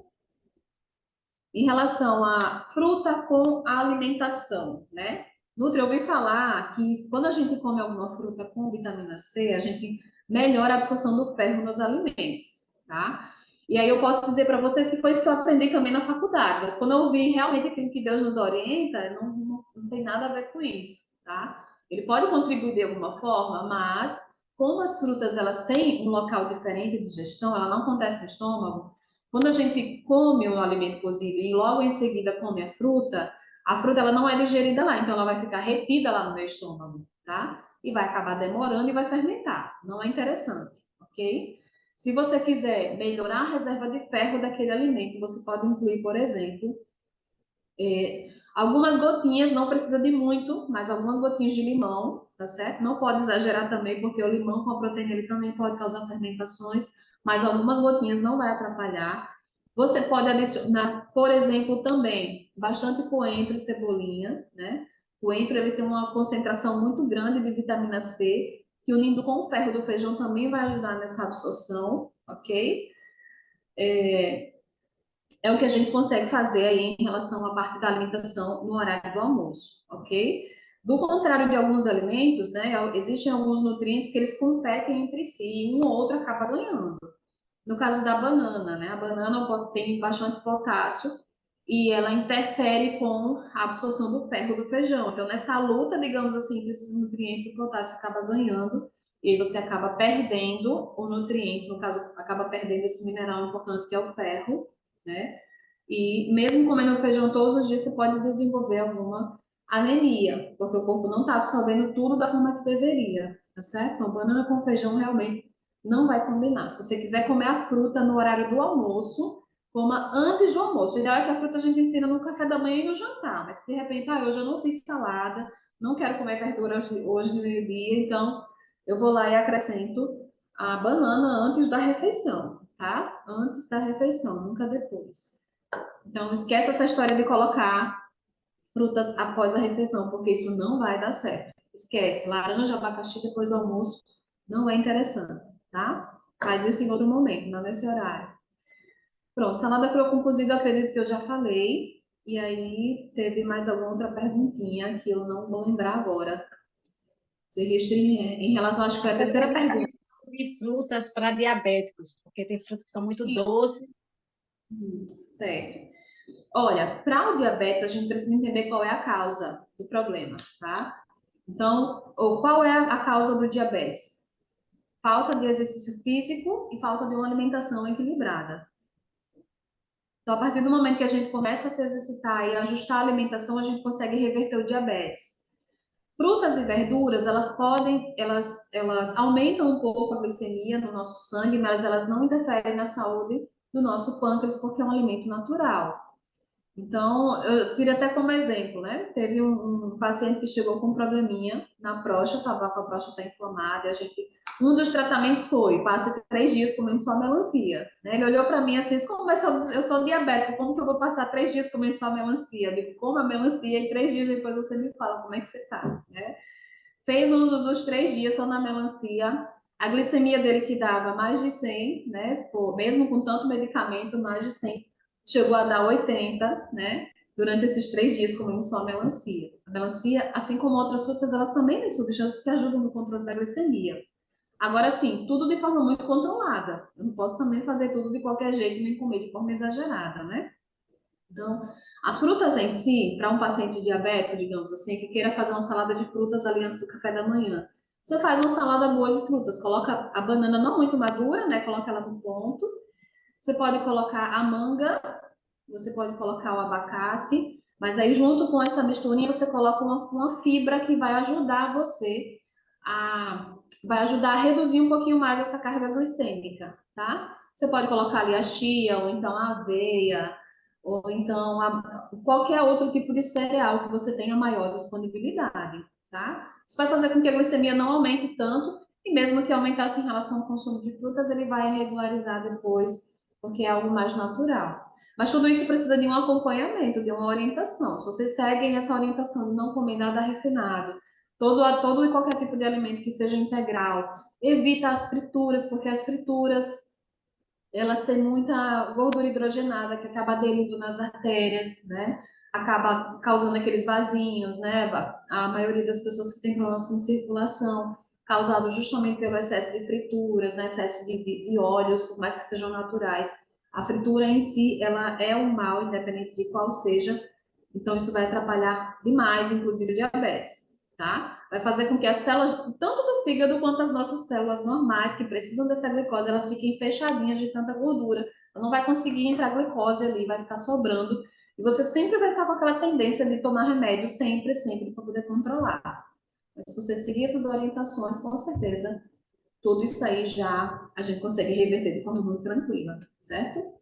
Em relação à fruta com alimentação, né? Nutri, eu ouvi falar que quando a gente come alguma fruta com vitamina C, a gente melhora a absorção do ferro nos alimentos, tá? E aí eu posso dizer para vocês que foi isso que eu aprendi também na faculdade, mas quando eu vi realmente aquilo que Deus nos orienta, não tem nada a ver com isso, tá? Ele pode contribuir de alguma forma, mas como as frutas elas têm um local diferente de digestão, ela não acontece no estômago. Quando a gente come um alimento cozido e logo em seguida come a fruta ela não é digerida lá, então ela vai ficar retida lá no meu estômago, tá? E vai acabar demorando e vai fermentar. Não é interessante, ok? Se você quiser melhorar a reserva de ferro daquele alimento, você pode incluir, por exemplo, algumas gotinhas, não precisa de muito, mas algumas gotinhas de limão, tá certo? Não pode exagerar também, porque o limão com a proteína ele também pode causar fermentações, mas algumas gotinhas não vai atrapalhar. Você pode adicionar, por exemplo, também bastante coentro e cebolinha, né? O coentro ele tem uma concentração muito grande de vitamina C, que unindo com o ferro do feijão também vai ajudar nessa absorção, ok? É o que a gente consegue fazer aí em relação à parte da alimentação no horário do almoço, ok? Do contrário de alguns alimentos, né, existem alguns nutrientes que eles competem entre si e um ou outro acaba ganhando. No caso da banana, né, a banana tem bastante potássio e ela interfere com a absorção do ferro do feijão. Então, nessa luta, digamos assim, entre esses nutrientes, o potássio acaba ganhando e aí você acaba perdendo o nutriente, no caso, acaba perdendo esse mineral importante que é o ferro, né? E mesmo comendo feijão todos os dias, você pode desenvolver alguma anemia, porque o corpo não está absorvendo tudo da forma que deveria, tá certo? Então, banana com feijão realmente não vai combinar. Se você quiser comer a fruta no horário do almoço, coma antes do almoço. O ideal é que a fruta a gente ensina no café da manhã e no jantar, mas se de repente, hoje eu não fiz salada, não quero comer verdura hoje no meio-dia, então eu vou lá e acrescento a banana antes da refeição, tá? Antes da refeição, nunca depois. Então, não esquece essa história de colocar frutas após a refeição, porque isso não vai dar certo. Esquece, laranja, abacaxi depois do almoço não é interessante, tá? Faz isso em outro momento, não nesse horário. Pronto, salada crua com cozido, eu acredito que eu já falei. E aí, teve mais alguma outra perguntinha que eu não vou lembrar agora. Se em relação, acho que foi a terceira pergunta.
De frutas para diabéticos, porque tem frutas que são muito doces.
Certo. Olha, para o diabetes, a gente precisa entender qual é a causa do problema, tá? Então, ou qual é a causa do diabetes? Falta de exercício físico e falta de uma alimentação equilibrada. Então, a partir do momento que a gente começa a se exercitar e ajustar a alimentação, a gente consegue reverter o diabetes. Frutas e verduras, elas aumentam um pouco a glicemia no nosso sangue, mas elas não interferem na saúde do nosso pâncreas, porque é um alimento natural. Então, eu tiro até como exemplo, né? Teve um paciente que chegou com um probleminha na próstata, estava com a próstata inflamada, um dos tratamentos foi, passe 3 dias comendo só melancia, né? Ele olhou para mim assim, como eu sou diabético, como que eu vou passar 3 dias comendo só melancia? Eu digo, coma melancia e 3 dias depois você me fala como é que você tá, né? Fez uso dos 3 dias só na melancia, a glicemia dele que dava mais de 100, né? Pô, mesmo com tanto medicamento, mais de 100, chegou a dar 80, né? Durante esses 3 dias comendo só melancia. A melancia, assim como outras frutas, elas também têm substâncias que ajudam no controle da glicemia. Agora, sim, tudo de forma muito controlada. Eu não posso também fazer tudo de qualquer jeito, nem comer de forma exagerada, né? Então, as frutas em si, para um paciente diabético, digamos assim, que queira fazer uma salada de frutas ali antes do café da manhã, você faz uma salada boa de frutas, coloca a banana não muito madura, né? Coloca ela no ponto. Você pode colocar a manga, você pode colocar o abacate, mas aí junto com essa misturinha você coloca uma fibra que vai ajudar você vai ajudar a reduzir um pouquinho mais essa carga glicêmica, tá? Você pode colocar ali a chia, ou então a aveia, ou então qualquer outro tipo de cereal que você tenha maior disponibilidade, tá? Isso vai fazer com que a glicemia não aumente tanto, e mesmo que aumentasse em relação ao consumo de frutas, ele vai regularizar depois, porque é algo mais natural. Mas tudo isso precisa de um acompanhamento, de uma orientação. Se vocês seguem essa orientação de não comer nada refinado, todo e qualquer tipo de alimento que seja integral, evita as frituras, porque as frituras elas têm muita gordura hidrogenada que acaba aderindo nas artérias, né? Acaba causando aqueles vasinhos, né? A maioria das pessoas que têm problemas com circulação, causado justamente pelo excesso de frituras, né? Excesso de óleos, por mais que sejam naturais. A fritura em si, ela é um mal, independente de qual seja. Então, isso vai atrapalhar demais, inclusive, diabetes, tá? Vai fazer com que as células, tanto do fígado quanto as nossas células normais, que precisam dessa glicose, elas fiquem fechadinhas de tanta gordura. Então, não vai conseguir entrar glicose ali, vai ficar sobrando. E você sempre vai estar com aquela tendência de tomar remédio, sempre, sempre, para poder controlar. Mas se você seguir essas orientações, com certeza, tudo isso aí já a gente consegue reverter de forma muito tranquila, certo?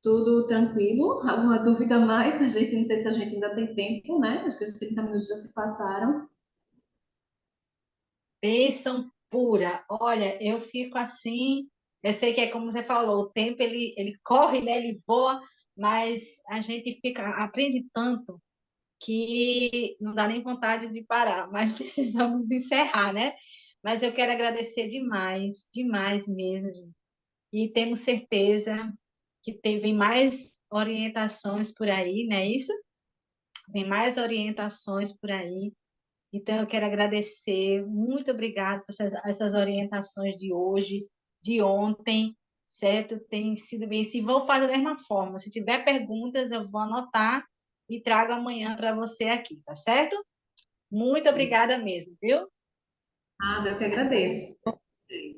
Tudo tranquilo? Alguma dúvida mais? A gente não sei se a gente ainda tem tempo, né? Acho que os 30 minutos já se passaram.
Bênção pura. Olha, eu fico assim, eu sei que é como você falou, o tempo ele corre, né? Ele voa, mas a gente aprende tanto que não dá nem vontade de parar, mas precisamos encerrar, né? Mas eu quero agradecer demais, demais mesmo. E temos certeza que vem mais orientações por aí, não é isso? Vem mais orientações por aí. Então, eu quero agradecer, muito obrigada por essas orientações de hoje, de ontem, certo? Tem sido bem. Se vou fazer da mesma forma, se tiver perguntas, eu vou anotar e trago amanhã para você aqui, tá certo? Muito obrigada mesmo, viu?
Nada, eu que agradeço. Vocês.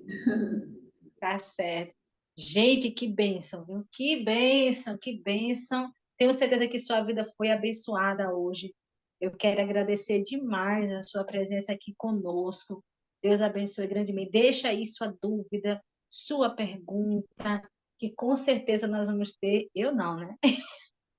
Tá certo. Gente, que bênção, viu? Que bênção, que bênção. Tenho certeza que sua vida foi abençoada hoje. Eu quero agradecer demais a sua presença aqui conosco. Deus abençoe grandemente. Deixa aí sua dúvida, sua pergunta, que com certeza nós vamos ter. Eu não, né?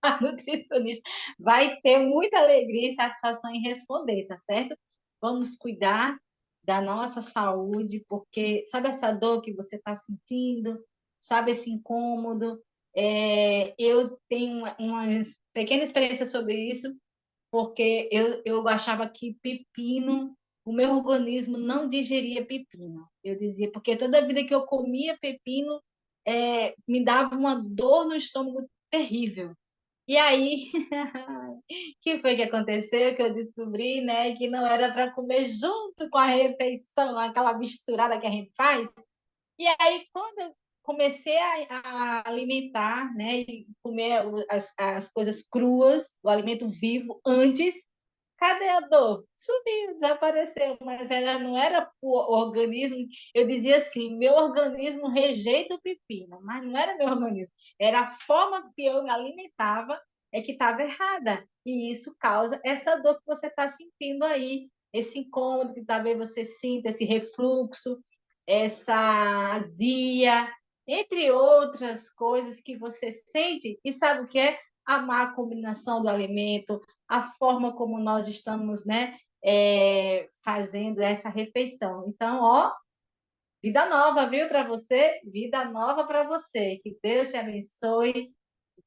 a nutricionista vai ter muita alegria e satisfação em responder, tá certo? Vamos cuidar da nossa saúde, porque sabe essa dor que você está sentindo? Sabe esse incômodo? Eu tenho uma pequena experiência sobre isso, porque eu achava que pepino, o meu organismo não digeria pepino. Eu dizia, porque toda vida que eu comia pepino, me dava uma dor no estômago terrível. E aí, que foi que aconteceu? Que eu descobri, né, que não era para comer junto com a refeição, aquela misturada que a gente faz. E aí, quando eu comecei a alimentar, né, e comer as coisas cruas, o alimento vivo antes, cadê a dor? Sumiu, desapareceu, mas ela não era o organismo. Eu dizia assim: meu organismo rejeita o pepino, mas não era meu organismo, era a forma que eu me alimentava que estava errada. E isso causa essa dor que você está sentindo aí, esse incômodo que talvez você sinta, esse refluxo, essa azia, entre outras coisas que você sente. E sabe o que é? A má combinação do alimento, a forma como nós estamos, né, fazendo essa refeição. Então, ó, vida nova, viu, para você? Vida nova para você. Que Deus te abençoe.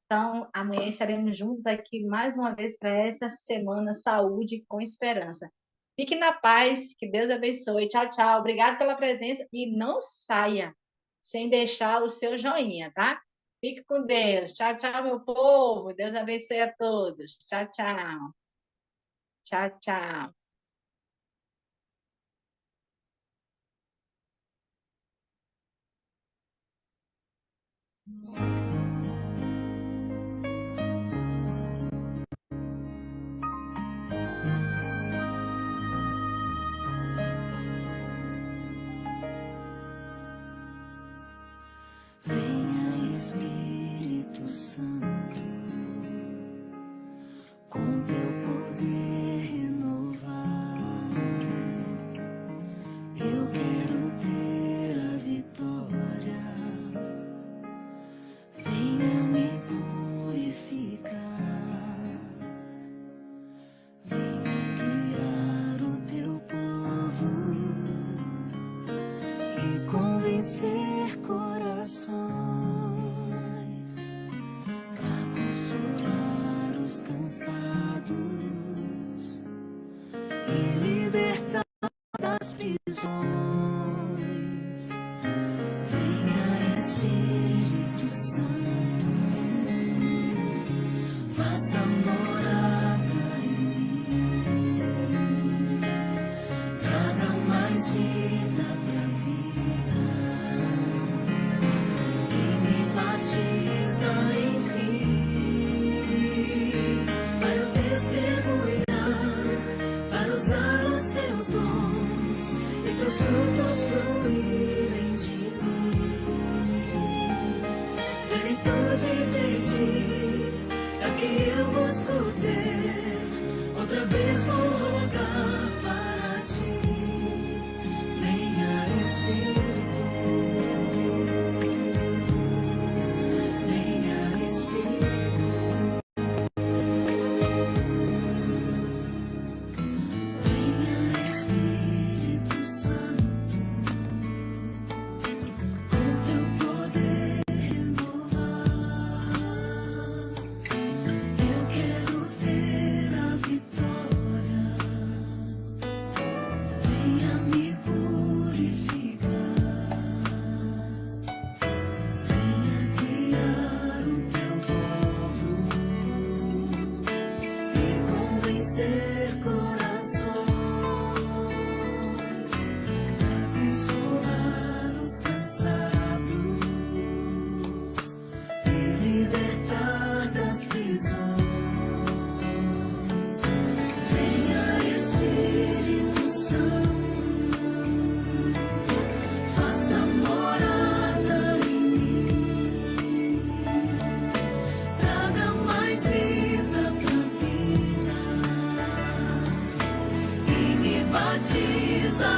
Então, amanhã estaremos juntos aqui mais uma vez para essa semana Saúde com Esperança. Fique na paz, que Deus abençoe. Tchau, tchau. Obrigado pela presença e não saia sem deixar o seu joinha, tá? Fique com Deus. Tchau, tchau, meu povo. Deus abençoe a todos. Tchau, tchau. Tchau, tchau.
Venha, Espírito Santo, com teu poder renovar. Eu quero ter a vitória. Venha me purificar. Venha guiar o teu povo e convencer corações pra consolar os cansados e libertar das prisões. Venha, Espírito Santo, faça morada em mim, traga mais vida pra vida e me batiza, enfim, para eu testemunhar, para usar os teus dons e teus frutos fluírem de mim. Plenitude de ti é o que eu busco ter. Outra vez vou rogar para ti. Venha, Espírito. Venha, Espírito. Venha, Espírito Santo, com teu poder renovar. Eu quero ter a vitória. Venha me purificar. Venha guiar o teu povo e convencer corações pra consolar os cansados e libertar das prisões. Venha, Espírito Santo, faça morada em mim, traga mais vida pra vida e me batiza